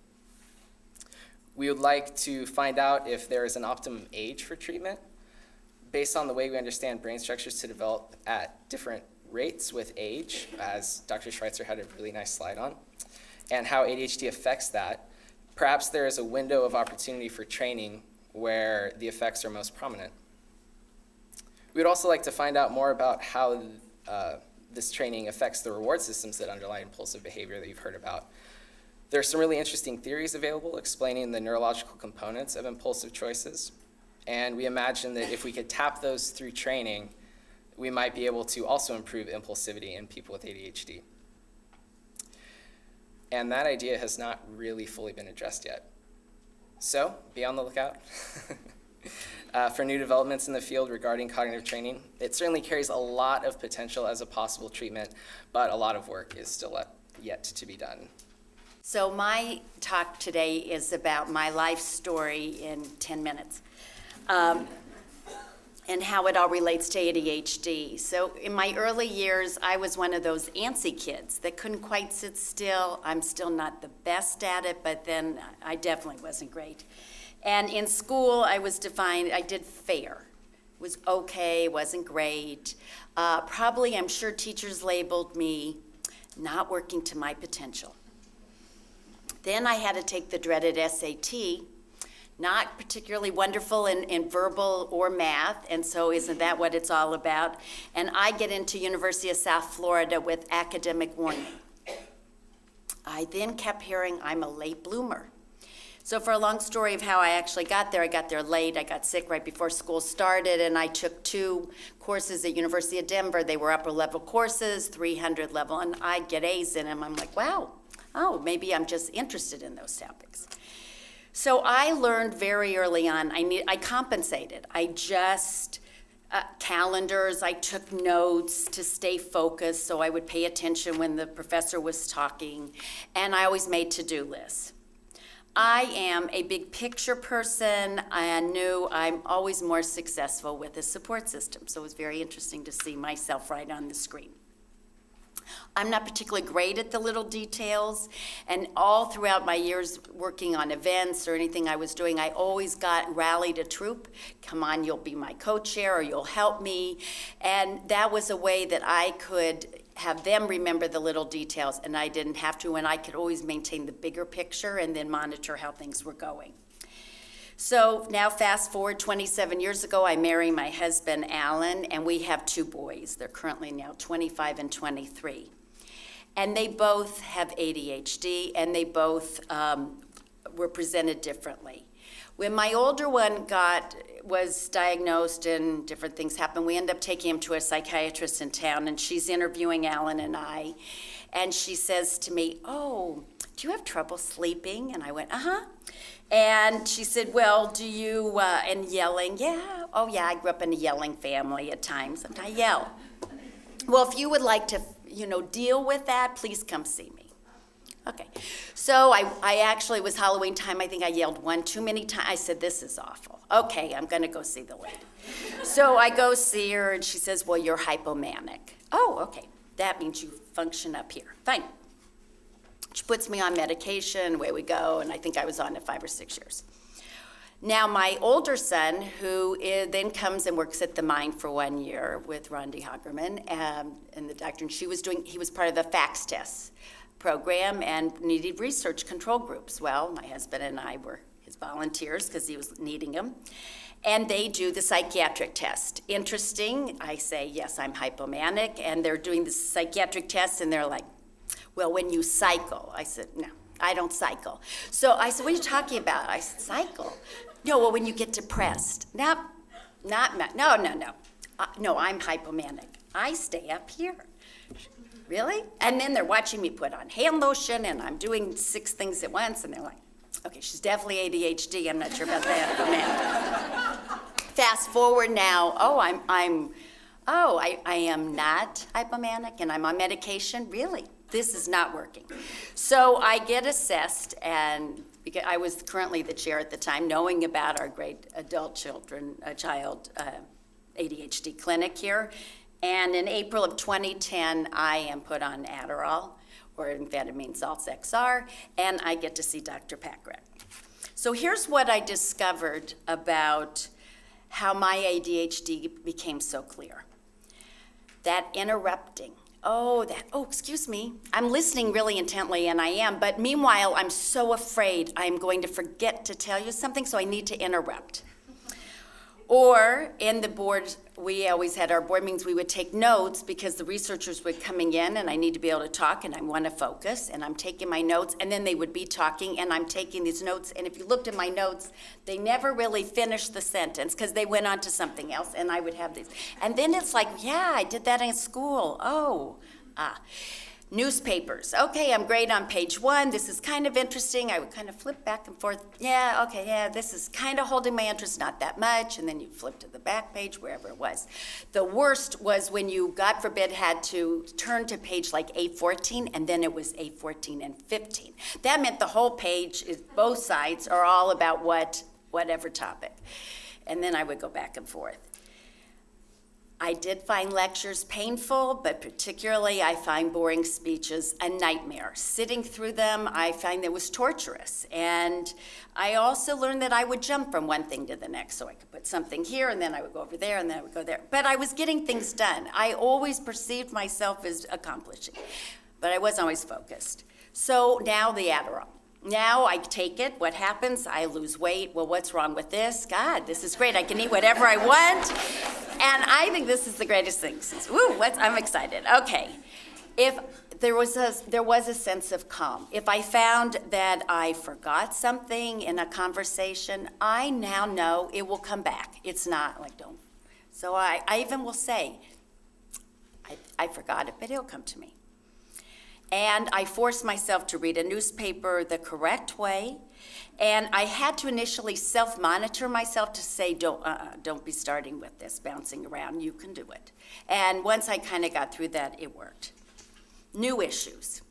We would like to find out if there is an optimum age for treatment based on the way we understand brain structures to develop at different rates with age, as Dr. Schweitzer had a really nice slide on, and how ADHD affects that. Perhaps there is a window of opportunity for training where the effects are most prominent. We would also like to find out more about how this training affects the reward systems that underlie impulsive behavior that you've heard about. There are some really interesting theories available explaining the neurological components of impulsive choices, and we imagine that if we could tap those through training, we might be able to also improve impulsivity in people with ADHD. And that idea has not really fully been addressed yet. So be on the lookout for new developments in the field regarding cognitive training. It certainly carries a lot of potential as a possible treatment, but a lot of work is still yet to be done. So my talk today is about my life story in 10 minutes. And how it all relates to ADHD. So in my early years, I was one of those antsy kids that couldn't quite sit still. I'm still not the best at it, but then I definitely wasn't great. And in school, I did fair. It was okay, wasn't great. Probably, I'm sure teachers labeled me not working to my potential. Then I had to take the dreaded SAT. Not particularly wonderful in verbal or math, and so isn't that what it's all about? And I get into University of South Florida with academic warning. I then kept hearing I'm a late bloomer. So for a long story of how I actually got there, I got there late. I got sick right before school started, and I took 2 courses at University of Denver. They were upper level courses, 300 level, and I get A's in them. I'm like, wow, maybe I'm just interested in those topics. So I learned very early on, I compensated. I just, calendars, I took notes to stay focused so I would pay attention when the professor was talking, and I always made to-do lists. I am a big picture person. I knew I'm always more successful with a support system, so it was very interesting to see myself right on the screen. I'm not particularly great at the little details, and all throughout my years working on events or anything I was doing, I always rallied a troop. Come on, you'll be my co-chair or you'll help me. And that was a way that I could have them remember the little details, and I didn't have to, and I could always maintain the bigger picture and then monitor how things were going. So now fast forward 27 years ago, I marry my husband, Alan, and we have 2 boys. They're currently now 25 and 23. And they both have ADHD, and they both were presented differently. When my older one was diagnosed and different things happened, we ended up taking him to a psychiatrist in town, and she's interviewing Alan and I, and she says to me, "Oh, do you have trouble sleeping?" And I went, "Uh-huh." And she said, "Well, do you," and yelling, "Yeah, oh yeah, I grew up in a yelling family at times, and I yell." "Well, if you would like to, deal with that, please come see me." Okay, so I actually, was Halloween time, I think I yelled one too many times. I said, "This is awful. Okay, I'm gonna go see the lady." So I go see her, and she says, "Well, you're hypomanic." "Oh, okay, that means you function up here." Fine. She puts me on medication, away we go, and I think I was on it 5 or 6 years. Now, my older son, who then comes and works at the mine for 1 year with Rondi Hagerman and the doctor, and he was part of the FACS test program and needed research control groups. Well, my husband and I were his volunteers because he was needing them. And they do the psychiatric test. Interesting, I say, "Yes, I'm hypomanic," and they're doing the psychiatric test, and they're like, "Well, when you cycle." I said, "No, I don't cycle." So I said, "What are you talking about?" I said, "Cycle." "No, well, when you get depressed." No, no, I'm hypomanic. I stay up here. "Really?" And then they're watching me put on hand lotion, and I'm doing 6 things at once, and they're like, "Okay, she's definitely ADHD. I'm not sure about that." Fast forward now. I am not hypomanic, and I'm on medication. Really? This is not working. So I get assessed, and because I was currently the chair at the time, knowing about our great adult child ADHD clinic here. And in April of 2010, I am put on Adderall, or amphetamine salts XR, and I get to see Dr. Pakyurek. So here's what I discovered about how my ADHD became so clear. That interrupting. Excuse me. I'm listening really intently, and I am, but meanwhile, I'm so afraid I'm going to forget to tell you something, so I need to interrupt. Or in the board, we always had our board meetings, we would take notes because the researchers were coming in, and I need to be able to talk, and I want to focus, and I'm taking my notes, and then they would be talking, and I'm taking these notes, and if you looked at my notes, they never really finished the sentence because they went on to something else, and I would have these. And then it's like, yeah, I did that in school. Newspapers. Okay, I'm great on page 1. This is kind of interesting. I would kind of flip back and forth. This is kind of holding my interest, not that much. And then you flip to the back page, wherever it was. The worst was when you, God forbid, had to turn to page like A14, and then it was A14 and 15. That meant the whole page, both sides, are all about whatever topic. And then I would go back and forth. I did find lectures painful, but particularly I find boring speeches a nightmare. Sitting through them, I find it was torturous. And I also learned that I would jump from one thing to the next. So I could put something here, and then I would go over there, and then I would go there. But I was getting things done. I always perceived myself as accomplishing, but I wasn't always focused. So now the Adderall. Now I take it, what happens? I lose weight. Well, what's wrong with this? God, this is great. I can eat whatever I want. And I think this is the greatest thing. I'm excited. Okay. If there was a sense of calm. If I found that I forgot something in a conversation, I now know it will come back. It's not like, don't. So I even will say, I forgot it, but it'll come to me. And I forced myself to read a newspaper the correct way. And I had to initially self-monitor myself to say, don't be starting with this, bouncing around. You can do it. And once I kind of got through that, it worked. New issues.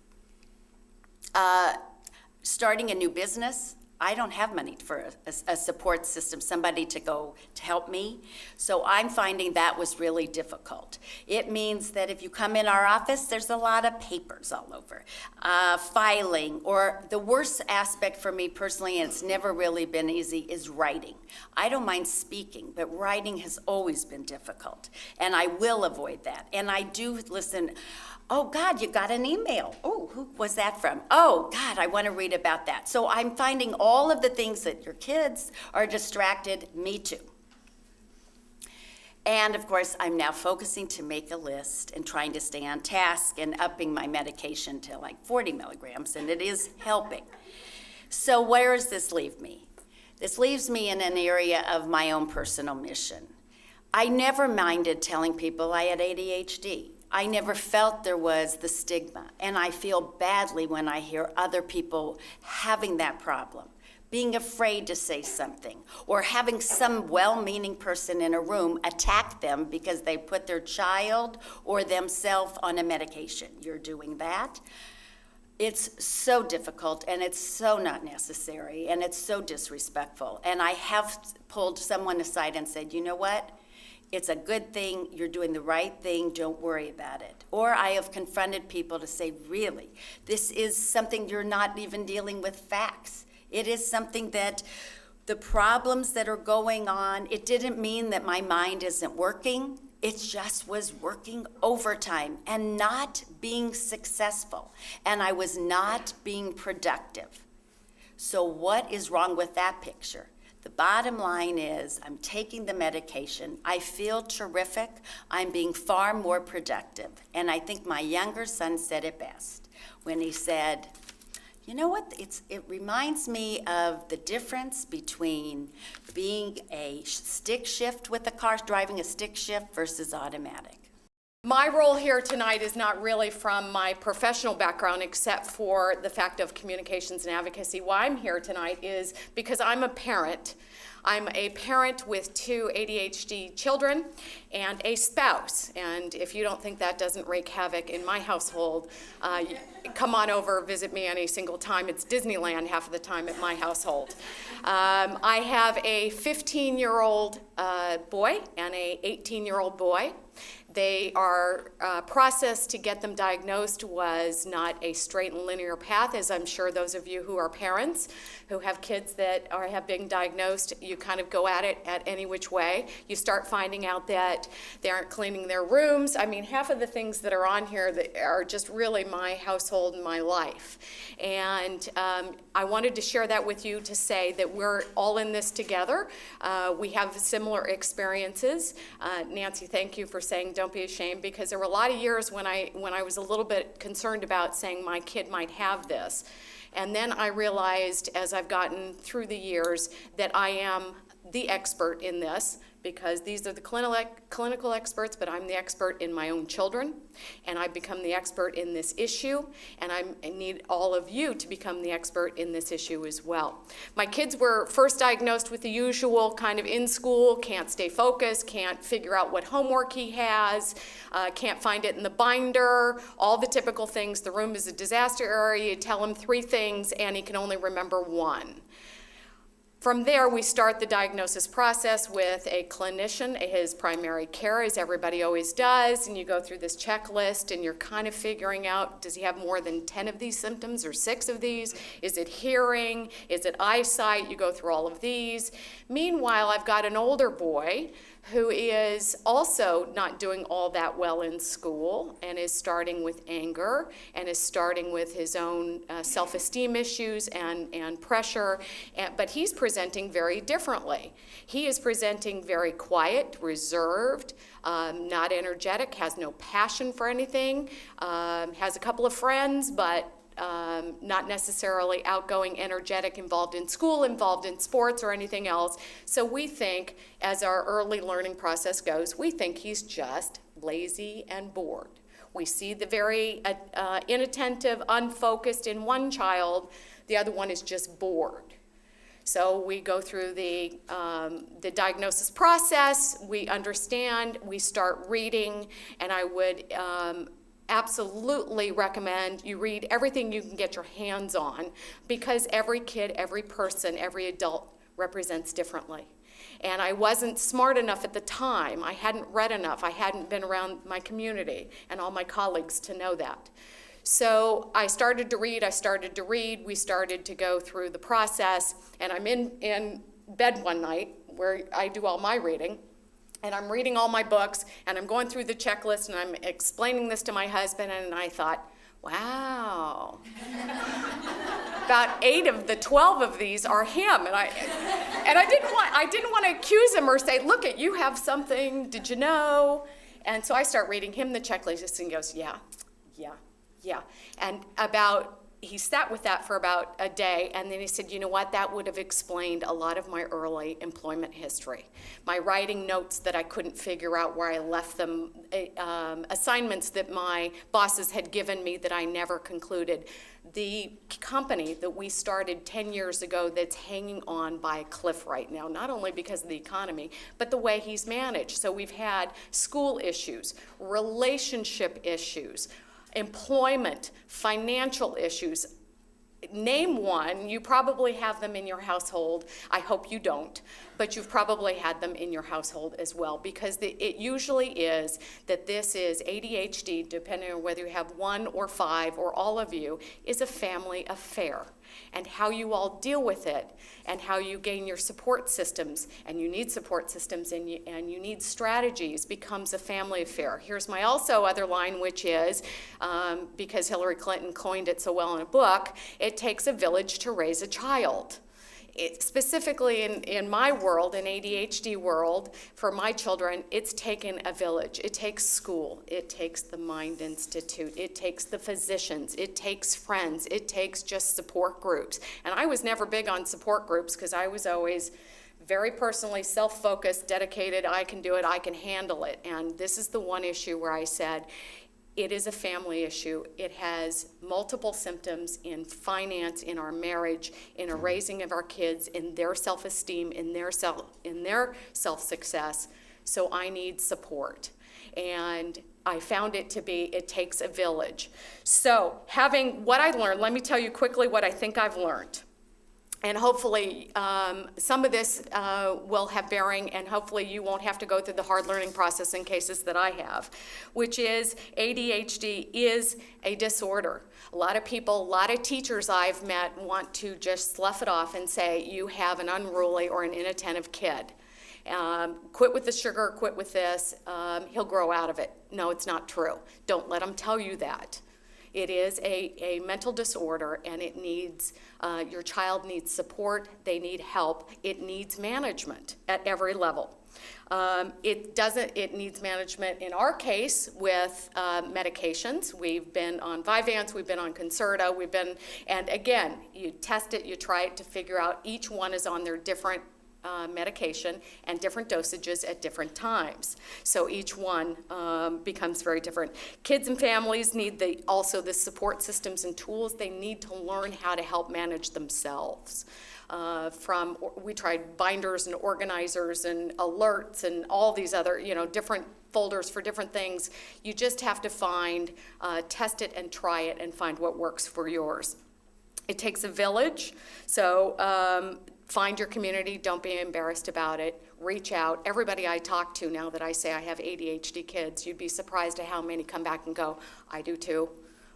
Starting a new business. I don't have money for a support system, somebody to go to help me. So I'm finding that was really difficult. It means that if you come in our office, there's a lot of papers all over, filing, or the worst aspect for me personally, and it's never really been easy, is writing. I don't mind speaking, but writing has always been difficult, and I will avoid that. And I do listen. Oh, God, you got an email. Oh, who was that from? Oh, God, I want to read about that. So I'm finding all of the things that your kids are distracted, me too. And, of course, I'm now focusing to make a list and trying to stay on task and upping my medication to like 40 milligrams, and it is helping. So where does this leave me? This leaves me in an area of my own personal mission. I never minded telling people I had ADHD. I never felt there was the stigma, and I feel badly when I hear other people having that problem, being afraid to say something, or having some well-meaning person in a room attack them because they put their child or themselves on a medication. You're doing that. It's so difficult, and it's so not necessary, and it's so disrespectful. And I have pulled someone aside and said, you know what? It's a good thing, you're doing the right thing, don't worry about it. Or I have confronted people to say, really, this is something you're not even dealing with facts. It is something that the problems that are going on, it didn't mean that my mind isn't working. It just was working overtime and not being successful. And I was not being productive. So what is wrong with that picture? The bottom line is I'm taking the medication. I feel terrific. I'm being far more productive. And I think my younger son said it best when he said, you know what, it reminds me of the difference between being a stick shift with a car, driving a stick shift versus automatic. My role here tonight is not really from my professional background, except for the fact of communications and advocacy. Why I'm here tonight is because I'm a parent. I'm a parent with 2 ADHD children and a spouse. And if you don't think that doesn't wreak havoc in my household, come on over, visit me any single time. It's Disneyland half of the time at my household. I have a 15-year-old boy and a 18-year-old boy. They are process to get them diagnosed was not a straight and linear path, as I'm sure those of you who are parents who have kids that have been diagnosed, you kind of go at it at any which way. You start finding out that they aren't cleaning their rooms. I mean, half of the things that are on here that are just really my household and my life. And I wanted to share that with you to say that we're all in this together. We have similar experiences. Nancy, thank you for saying don't be ashamed, because there were a lot of years when I was a little bit concerned about saying my kid might have this. And then I realized as I've gotten through the years that I am the expert in this, because these are the clinical experts, but I'm the expert in my own children, and I've become the expert in this issue, and I need all of you to become the expert in this issue as well. My kids were first diagnosed with the usual kind of in school, can't stay focused, can't figure out what homework he has, can't find it in the binder, all the typical things. The room is a disaster area. You tell him 3 things, and he can only remember 1. From there, we start the diagnosis process with a clinician, his primary care, as everybody always does, and you go through this checklist, and you're kind of figuring out, does he have more than 10 of these symptoms or 6 of these? Is it hearing? Is it eyesight? You go through all of these. Meanwhile, I've got an older boy who is also not doing all that well in school and is starting with anger and is starting with his own self-esteem issues and pressure, but he's presenting very differently. He is presenting very quiet, reserved, not energetic, has no passion for anything, has a couple of friends, but not necessarily outgoing, energetic, involved in school, involved in sports or anything else. So we think, as our early learning process goes, we think he's just lazy and bored. We see the very inattentive, unfocused in one child. The other one is just bored. So we go through the diagnosis process, we understand, we start reading, and I would absolutely recommend you read everything you can get your hands on, because every kid, every person, every adult represents differently. And I wasn't smart enough at the time. I hadn't read enough. I hadn't been around my community and all my colleagues to know that. So I started to read. We started to go through the process, and I'm in bed one night where I do all my reading, and I'm reading all my books, and I'm going through the checklist, and I'm explaining this to my husband, and I thought, wow. About 8 of the 12 of these are him, and I didn't want to accuse him or say, look, you have something, did you know? And so I start reading him the checklist, and he goes, yeah. And he sat with that for about a day, and then he said, you know what, that would have explained a lot of my early employment history. My writing notes that I couldn't figure out where I left them, assignments that my bosses had given me that I never concluded. The company that we started 10 years ago that's hanging on by a cliff right now, not only because of the economy, but the way he's managed. So we've had school issues, relationship issues, employment, financial issues. Name one. You probably have them in your household. I hope you don't, but you've probably had them in your household as well, because it usually is that this is ADHD, depending on whether you have 1 or 5 or all of you, is a family affair. And how you all deal with it, and how you gain your support systems, and you need support systems, and you need strategies, becomes a family affair. Here's my also other line, which is, because Hillary Clinton coined it so well in a book, it takes a village to raise a child. Specifically in my world, in ADHD world, for my children, it's taken a village. It takes school. It takes the Mind Institute. It takes the physicians. It takes friends. It takes just support groups. And I was never big on support groups because I was always very personally self-focused, dedicated. I can do it. I can handle it. And this is the one issue where I said, it is a family issue. It has multiple symptoms in finance, in our marriage, in a raising of our kids, in their self-esteem, in their self-success. So I need support. And I found it to be, it takes a village. So having what I learned, let me tell you quickly what I think I've learned. And hopefully some of this will have bearing, and hopefully you won't have to go through the hard learning process in cases that I have, which is ADHD is a disorder. A lot of people, a lot of teachers I've met want to just slough it off and say, you have an unruly or an inattentive kid. Quit with the sugar, quit with this, he'll grow out of it. No, it's not true. Don't let them tell you that. It is a mental disorder, and it needs, your child needs support, they need help, it needs management at every level. It needs management in our case with medications. We've been on Vyvanse, we've been on Concerta, and again, you test it, you try it to figure out each one is on their different medication and different dosages at different times. So each one becomes very different. Kids and families need also the support systems and tools. They need to learn how to help manage themselves. We tried binders and organizers and alerts and all these other, different folders for different things. You just have to test it and try it and find what works for yours. It takes a village. So find your community, don't be embarrassed about it, reach out. Everybody I talk to now that I say I have ADHD kids, you'd be surprised at how many come back and go, I do too,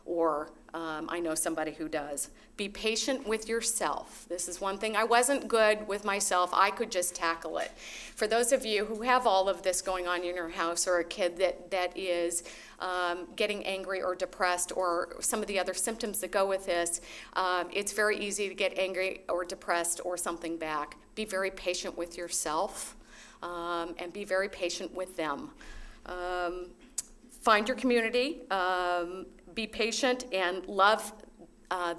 or I know somebody who does. Be patient with yourself. This is one thing I wasn't good with myself. I could just tackle it. For those of you who have all of this going on in your house, or a kid that is getting angry or depressed, or some of the other symptoms that go with this, it's very easy to get angry or depressed or something back. Be very patient with yourself and be very patient with them. Find your community. Be patient and love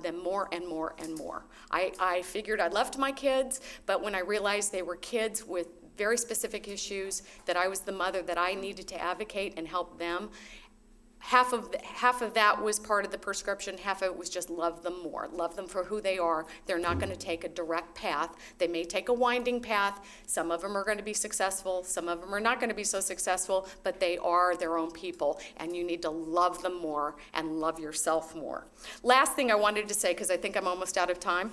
them more and more and more. I figured I loved my kids, but when I realized they were kids with very specific issues, that I was the mother that I needed to advocate and help them, half of that was part of the prescription, half of it was just love them more. Love them for who they are. They're not going to take a direct path. They may take a winding path. Some of them are going to be successful. Some of them are not going to be so successful, but they are their own people, and you need to love them more and love yourself more. Last thing I wanted to say, because I think I'm almost out of time,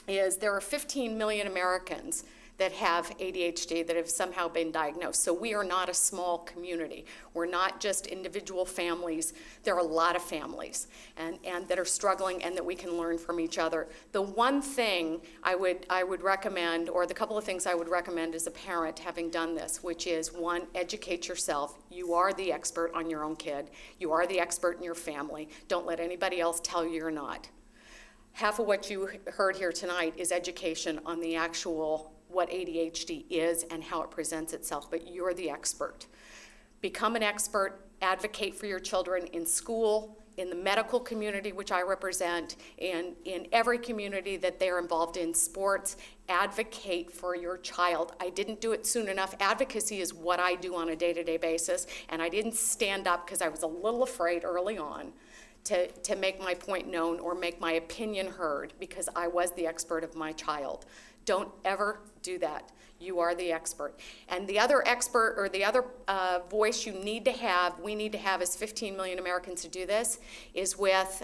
is there are 15 million Americans that have ADHD that have somehow been diagnosed. So we are not a small community. We're not just individual families. There are a lot of families and that are struggling and that we can learn from each other. The one thing I would recommend, or the couple of things I would recommend as a parent having done this, which is, one, educate yourself. You are the expert on your own kid. You are the expert in your family. Don't let anybody else tell you you're not. Half of what you heard here tonight is education on the actual what ADHD is and how it presents itself, but you're the expert. Become an expert, advocate for your children in school, in the medical community, which I represent, and in every community that they're involved in, sports. Advocate for your child. I didn't do it soon enough. Advocacy is what I do on a day-to-day basis, and I didn't stand up because I was a little afraid early on to make my point known or make my opinion heard because I was the expert of my child. Don't ever do that. You are the expert. And the other expert, or the other voice you need to have, we need to have as 15 million Americans to do this, is with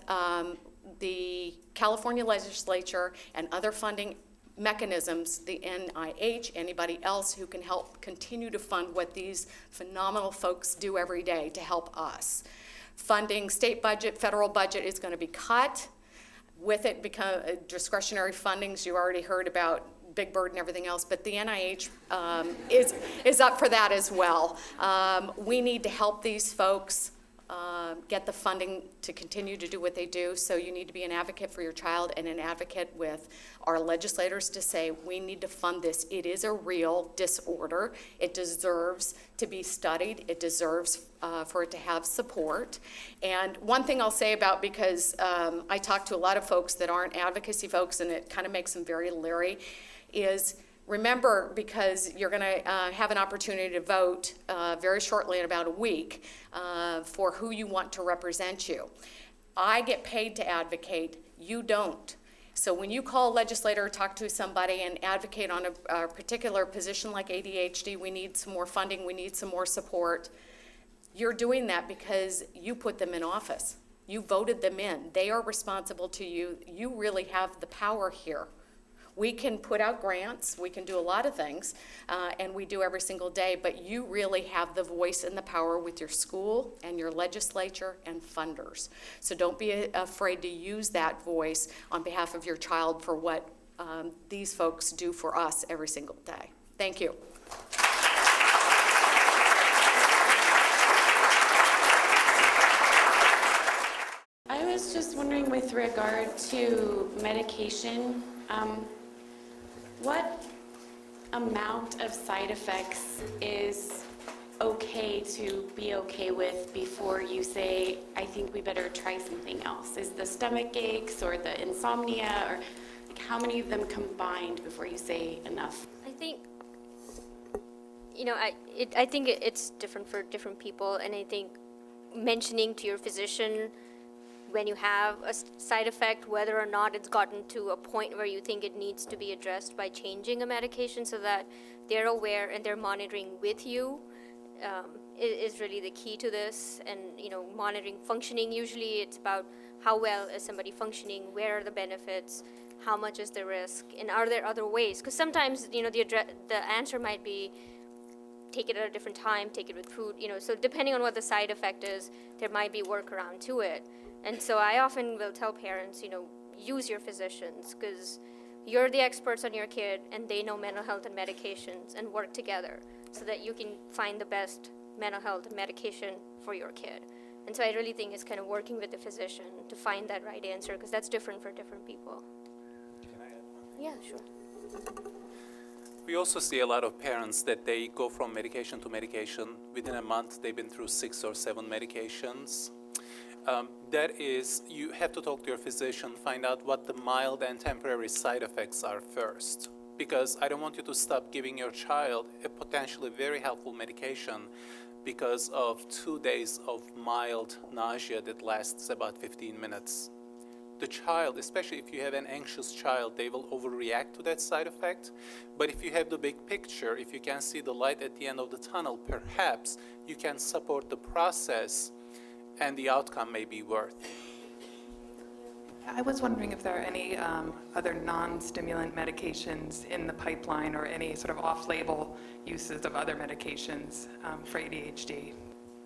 the California legislature and other funding mechanisms, the NIH, anybody else who can help continue to fund what these phenomenal folks do every day to help us. Funding, state budget, federal budget is going to be cut. With it become discretionary fundings. You already heard about Big Bird and everything else, but the NIH is up for that as well. We need to help these folks get the funding to continue to do what they do, so you need to be an advocate for your child and an advocate with our legislators to say, we need to fund this. It is a real disorder. It deserves to be studied. It deserves for it to have support. And one thing I'll say about, because I talk to a lot of folks that aren't advocacy folks, and it kind of makes them very leery, is remember, because you're going to have an opportunity to vote very shortly in about a week for who you want to represent you. I get paid to advocate. You don't. So when you call a legislator or talk to somebody and advocate on a particular position like ADHD, we need some more funding, we need some more support, you're doing that because you put them in office. You voted them in. They are responsible to you. You really have the power here. We can put out grants, we can do a lot of things, and we do every single day, but you really have the voice and the power with your school and your legislature and funders. So don't be afraid to use that voice on behalf of your child for what these folks do for us every single day. Thank you. I was just wondering, with regard to medication, what amount of side effects is okay to be okay with before you say, I think we better try something else? Is the stomach aches or the insomnia, or like how many of them combined before you say enough? I think, I think it's different for different people, and I think mentioning to your physician when you have a side effect, whether or not it's gotten to a point where you think it needs to be addressed by changing a medication so that they're aware and they're monitoring with you, is really the key to this. And, monitoring functioning, usually it's about how well is somebody functioning, where are the benefits, how much is the risk, and are there other ways? Because sometimes, the answer might be take it at a different time, take it with food, so depending on what the side effect is, there might be workaround to it. And so I often will tell parents, use your physicians, because you're the experts on your kid and they know mental health and medications, and work together so that you can find the best mental health and medication for your kid. And so I really think it's kind of working with the physician to find that right answer, because that's different for different people. Can I add one thing? Yeah, sure. We also see a lot of parents that they go from medication to medication. Within a month, they've been through 6 or 7 medications. That is, you have to talk to your physician, find out what the mild and temporary side effects are first. Because I don't want you to stop giving your child a potentially very helpful medication, because of 2 days of mild nausea that lasts about 15 minutes. The child, especially if you have an anxious child, they will overreact to that side effect. But if you have the big picture, if you can see the light at the end of the tunnel, perhaps you can support the process and the outcome may be worth. I was wondering if there are any other non-stimulant medications in the pipeline or any sort of off-label uses of other medications for ADHD.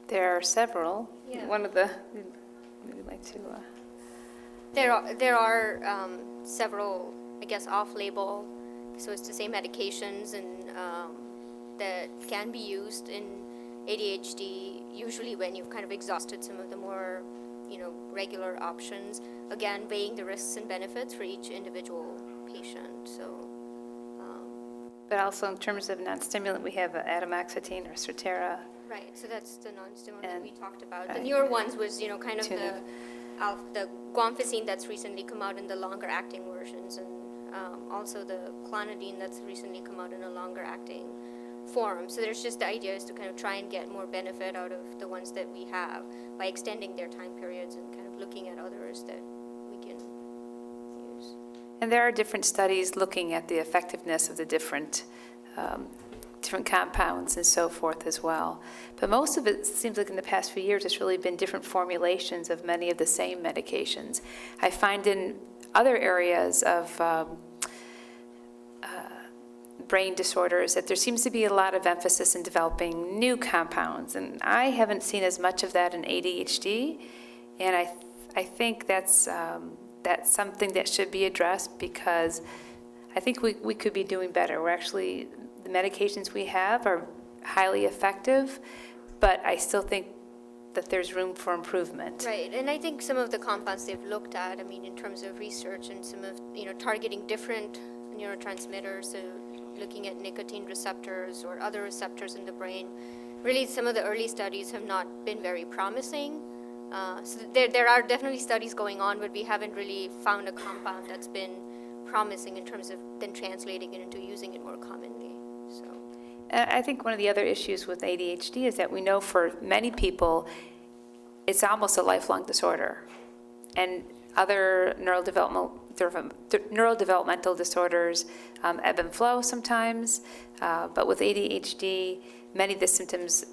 There are several. Yeah. One of the, we'd like to, There are several, I guess, off-label, so it's to say medications and that can be used in ADHD, usually when you've kind of exhausted some of the more, regular options. Again, weighing the risks and benefits for each individual patient. So, but also in terms of non-stimulant, we have atomoxetine or Strattera. right. So that's the non-stimulant that And- we talked about. The right. newer ones was, kind of Tuna. the guanfacine that's recently come out in the longer-acting versions, and also the clonidine that's recently come out in a longer-acting form. So there's just the idea is to kind of try and get more benefit out of the ones that we have by extending their time periods and kind of looking at others that we can use. And there are different studies looking at the effectiveness of the different compounds and so forth as well. But most of it seems like in the past few years, it's really been different formulations of many of the same medications. I find in other areas of brain disorders that there seems to be a lot of emphasis in developing new compounds, and I haven't seen as much of that in ADHD, and I think that's something that should be addressed, because I think we could be doing better. We're actually, the medications we have are highly effective, but I still think that there's room for improvement. Right, and I think some of the compounds they've looked at, in terms of research and some of, targeting different neurotransmitters, so looking at nicotine receptors or other receptors in the brain, really some of the early studies have not been very promising. So there are definitely studies going on, but we haven't really found a compound that's been promising in terms of then translating it into using it more commonly. So. I think one of the other issues with ADHD is that we know for many people, it's almost a lifelong disorder. And other neurodevelopmental disorders ebb and flow sometimes, but with ADHD, many of the symptoms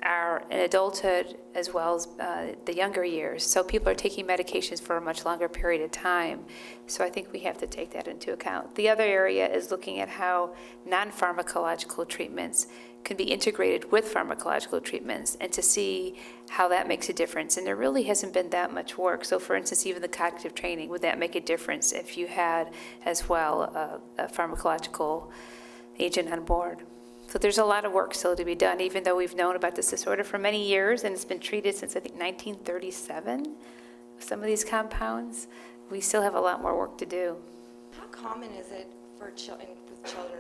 are in adulthood as well as the younger years. So people are taking medications for a much longer period of time. So I think we have to take that into account. The other area is looking at how non-pharmacological treatments can be integrated with pharmacological treatments and to see how that makes a difference. And there really hasn't been that much work. So for instance, even the cognitive training, would that make a difference if you had as well a pharmacological agent on board? So there's a lot of work still to be done, even though we've known about this disorder for many years and it's been treated since I think 1937, some of these compounds. We still have a lot more work to do. How common is it for children,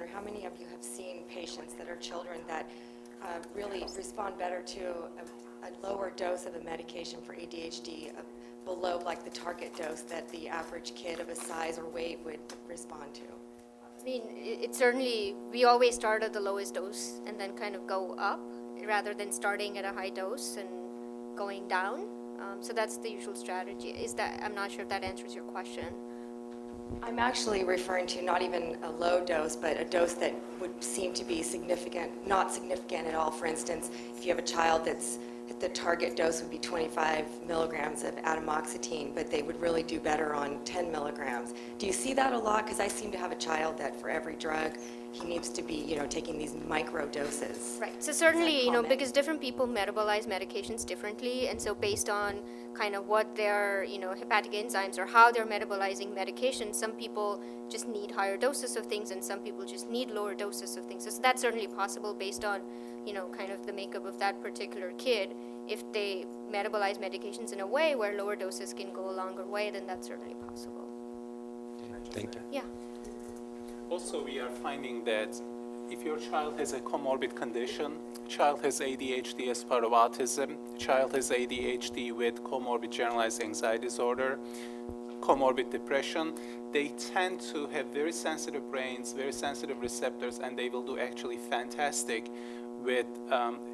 or how many of you have seen patients that are children that really respond better to a lower dose of a medication for ADHD below like the target dose that the average kid of a size or weight would respond to? It's certainly, we always start at the lowest dose and then kind of go up rather than starting at a high dose and going down. So that's the usual strategy. I'm not sure if that answers your question. I'm actually referring to not even a low dose, but a dose that would seem to be significant, not significant at all. For instance, if you have a child that's the target dose would be 25 milligrams of atomoxetine, but they would really do better on 10 milligrams. Do you see that a lot? Because I seem to have a child that for every drug, he needs to be, taking these micro doses. Right. So certainly, common? because different people metabolize medications differently, and so based on kind of what their, hepatic enzymes or how they're metabolizing medications, some people just need higher doses of things, and some people just need lower doses of things. So that's certainly possible based on, kind of the makeup of that particular kid. If they metabolize medications in a way where lower doses can go a longer way, then that's certainly possible. Thank you. Yeah. Also, we are finding that if your child has a comorbid condition, child has ADHD as part of autism, child has ADHD with comorbid generalized anxiety disorder, comorbid depression, they tend to have very sensitive brains, very sensitive receptors, and they will do actually fantastic with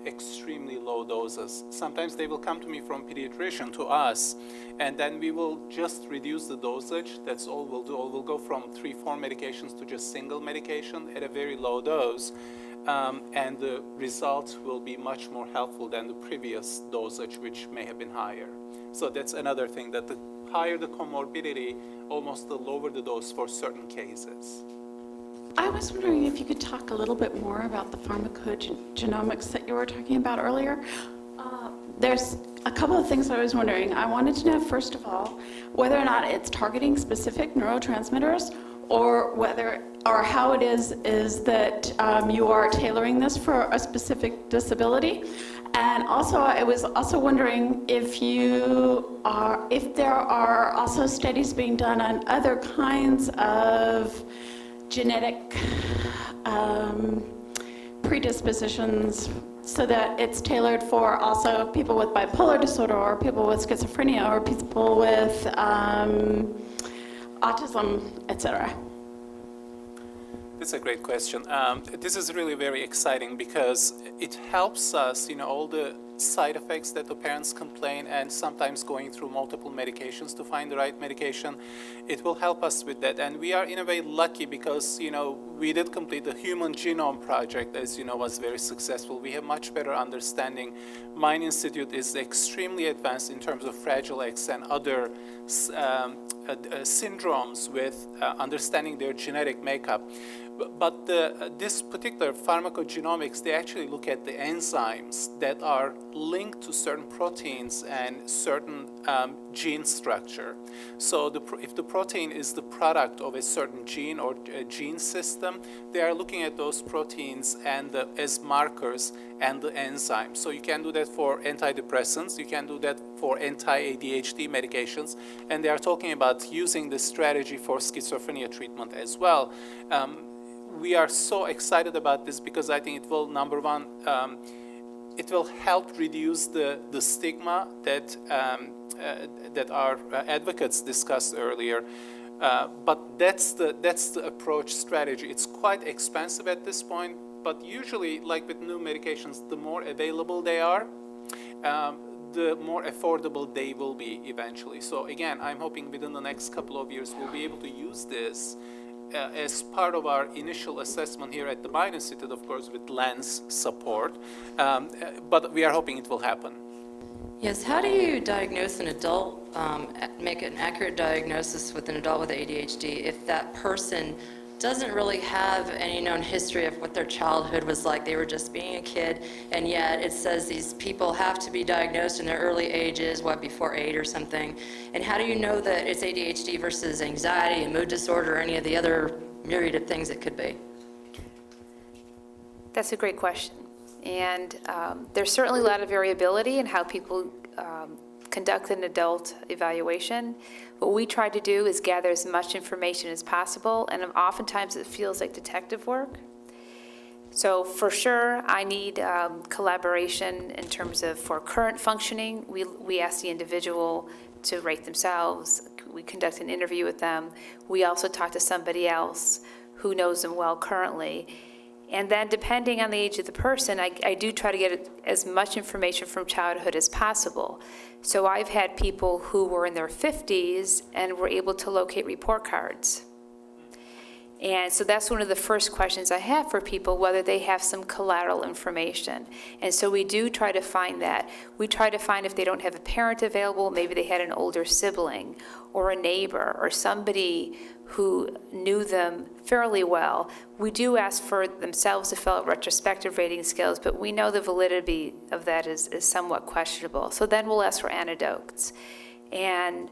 extremely low doses. Sometimes they will come to me from pediatrician to us, and then we will just reduce the dosage. That's all we'll do. We'll go from 3-4 medications to just single medication at a very low dose, and the results will be much more helpful than the previous dosage, which may have been higher. So that's another thing, that the higher the comorbidity, almost the lower the dose for certain cases. I was wondering if you could talk a little bit more about the pharmacogenomics that you were talking about earlier. There's a couple of things I was wondering. I wanted to know, first of all, whether or not it's targeting specific neurotransmitters, or how it is that you are tailoring this for a specific disability. And also, I was also wondering if there are also studies being done on other kinds of genetic predispositions, so that it's tailored for also people with bipolar disorder, or people with schizophrenia, or people with autism, etc. That's a great question. This is really very exciting because it helps us, all the side effects that the parents complain, and sometimes going through multiple medications to find the right medication. It will help us with that. And we are in a way lucky because, we did complete the Human Genome Project, as you know, was very successful. We have much better understanding. Mine Institute is extremely advanced in terms of Fragile X and other syndromes with understanding their genetic makeup. But this particular pharmacogenomics, they actually look at the enzymes that are linked to certain proteins and certain gene structure. So if the protein is the product of a certain gene or a gene system, they are looking at those proteins and as markers and the enzymes. So you can do that for antidepressants, you can do that for anti-ADHD medications, and they are talking about using this strategy for schizophrenia treatment as well. We are so excited about this because I think it will, number one, it will help reduce the stigma that our advocates discussed earlier. But that's the approach strategy. It's quite expensive at this point, but usually, like with new medications, the more available they are, the more affordable they will be eventually. So again, I'm hoping within the next couple of years we'll be able to use this as part of our initial assessment here at the Mine Institute, of course, with LENS support, but we are hoping it will happen. Yes, how do you diagnose an adult, make an accurate diagnosis with an adult with ADHD if that person doesn't really have any known history of what their childhood was like? They were just being a kid, and yet it says these people have to be diagnosed in their early ages, before 8 or something. And how do you know that it's ADHD versus anxiety and mood disorder or any of the other myriad of things it could be? That's a great question. And there's certainly a lot of variability in how people conduct an adult evaluation. What we try to do is gather as much information as possible, and oftentimes it feels like detective work. So for sure, I need collaboration in terms of, for current functioning, we ask the individual to rate themselves. We conduct an interview with them. We also talk to somebody else who knows them well currently. And then depending on the age of the person, I do try to get as much information from childhood as possible. So I've had people who were in their 50s and were able to locate report cards. And so that's one of the first questions I have for people, whether they have some collateral information. And so we do try to find that. We try to find if they don't have a parent available, maybe they had an older sibling or a neighbor or somebody who knew them fairly well. We do ask for themselves to fill out retrospective rating scales, but we know the validity of that is somewhat questionable. So then we'll ask for anecdotes. And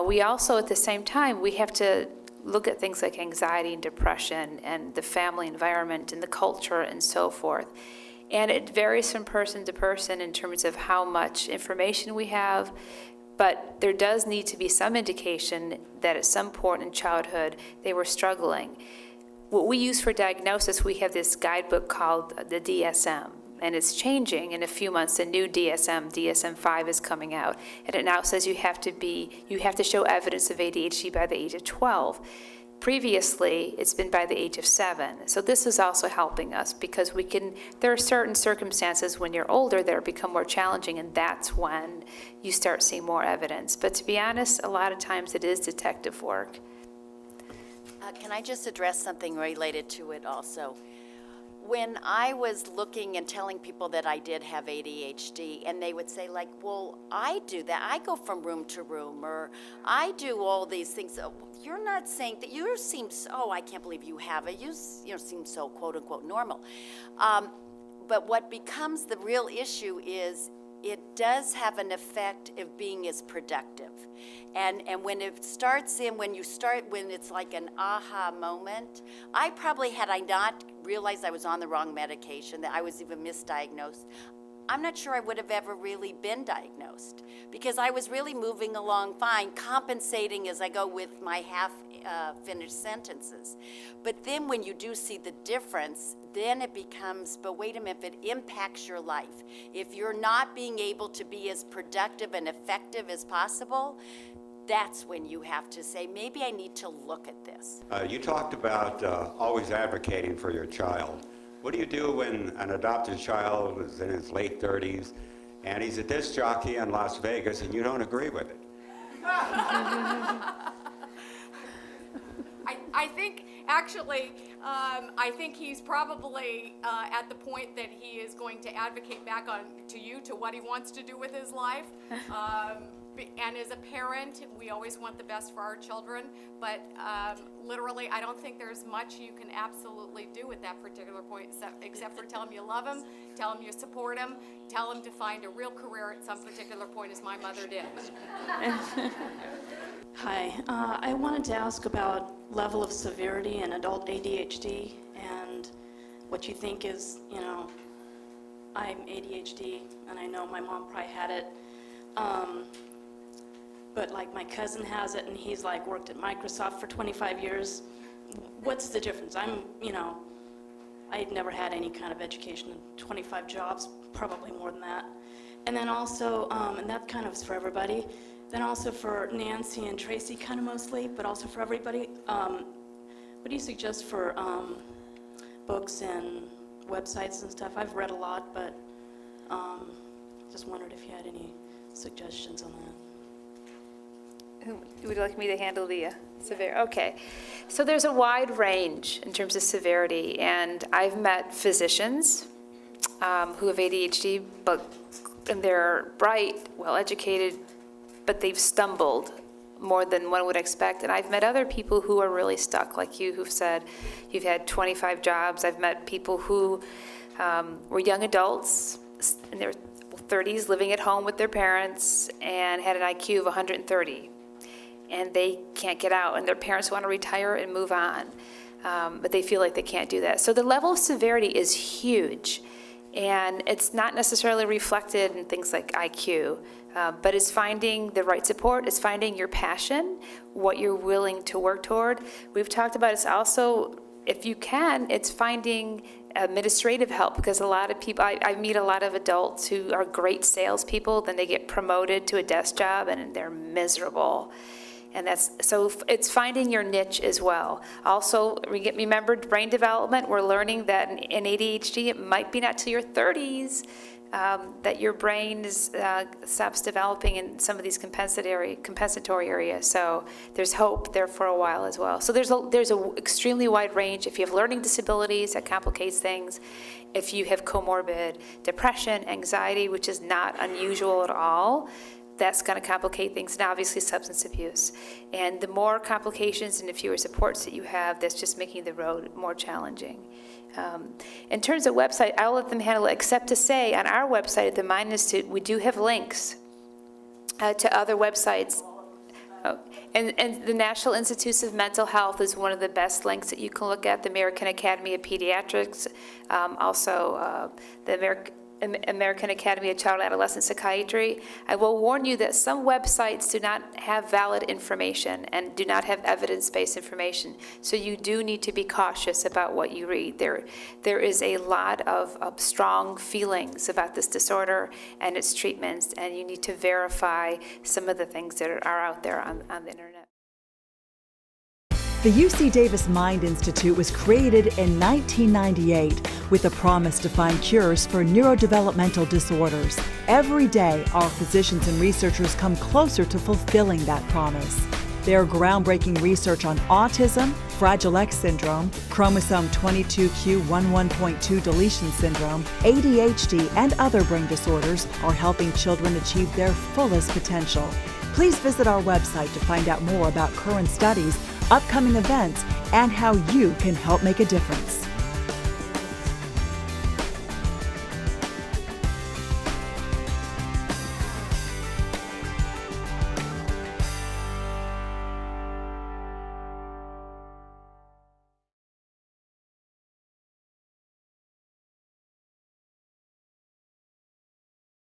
we also, at the same time, we have to look at things like anxiety and depression and the family environment and the culture and so forth. And it varies from person to person in terms of how much information we have, but there does need to be some indication that at some point in childhood they were struggling. What we use for diagnosis, we have this guidebook called the DSM, and it's changing in a few months. The new DSM-5 is coming out, and it now says you have to show evidence of ADHD by the age of 12. Previously, it's been by the age of 7. So this is also helping us because there are certain circumstances when you're older that become more challenging, and that's when you start seeing more evidence. But to be honest, a lot of times it is detective work. Can I just address something related to it also? When I was looking and telling people that I did have ADHD, and they would say like, well, I do that. I go from room to room, or I do all these things. You're not saying that. You seem so, I can't believe you have it. You seem so quote unquote normal. But what becomes the real issue is it does have an effect of being as productive. And when it starts when it's like an aha moment, I probably, had I not realized I was on the wrong medication, that I was even misdiagnosed, I'm not sure I would have ever really been diagnosed, because I was really moving along fine, compensating as I go with my half-finished sentences. But then when you do see the difference, then it becomes, but wait a minute, if it impacts your life, if you're not being able to be as productive and effective as possible, that's when you have to say, maybe I need to look at this. You talked about always advocating for your child. What do you do when an adopted child is in his late 30s and he's a disc jockey in Las Vegas and you don't agree with it? I think, actually, I think he's probably at the point that he is going to advocate back to you to what he wants to do with his life. And as a parent, we always want the best for our children, but literally, I don't think there's much you can absolutely do at that particular point, except for tell him you love him, tell him you support him, tell him to find a real career at some particular point, as my mother did. Hi, I wanted to ask about level of severity in adult ADHD and what you think is, I'm ADHD and I know my mom probably had it, but like my cousin has it and he's like worked at Microsoft for 25 years. What's the difference? I'd never had any kind of education, 25 jobs, probably more than that. And then also, and that kind of is for everybody, then also for Nancy and Tracy kind of mostly, but also for everybody, what do you suggest for books and websites and stuff? I've read a lot, but just wondered if you had any suggestions on that. Would you like me to handle the severity? Okay. So there's a wide range in terms of severity, and I've met physicians who have ADHD, and they're bright, well-educated, but they've stumbled more than one would expect. And I've met other people who are really stuck, like you, who've said you've had 25 jobs. I've met people who were young adults in their 30s living at home with their parents and had an IQ of 130. And they can't get out, and their parents want to retire and move on, but they feel like they can't do that. So the level of severity is huge, and it's not necessarily reflected in things like IQ, but it's finding the right support, it's finding your passion, what you're willing to work toward. We've talked about it's also, if you can, it's finding administrative help, because a lot of people, I meet a lot of adults who are great salespeople, then they get promoted to a desk job and they're miserable. And so it's finding your niche as well. Also, remember brain development. We're learning that in ADHD, it might be not till your 30s that your brain stops developing in some of these compensatory areas. So there's hope there for a while as well. So there's a extremely wide range. If you have learning disabilities, that complicates things. If you have comorbid depression, anxiety, which is not unusual at all, that's going to complicate things, and obviously substance abuse. And the more complications and the fewer supports that you have, that's just making the road more challenging. In terms of website, I'll let them handle it, except to say on our website at the Mind Institute, we do have links to other websites. And the National Institutes of Mental Health is one of the best links that you can look at, the American Academy of Pediatrics, also the American Academy of Child and Adolescent Psychiatry. I will warn you that some websites do not have valid information and do not have evidence-based information, so you do need to be cautious about what you read. There is a lot of strong feelings about this disorder and its treatments, and you need to verify some of the things that are out there on the internet. The UC Davis Mind Institute was created in 1998 with a promise to find cures for neurodevelopmental disorders. Every day, our physicians and researchers come closer to fulfilling that promise. Their groundbreaking research on autism, Fragile X syndrome, chromosome 22q11.2 deletion syndrome, ADHD, and other brain disorders are helping children achieve their fullest potential. Please visit our website to find out more about current studies, upcoming events, and how you can help make a difference.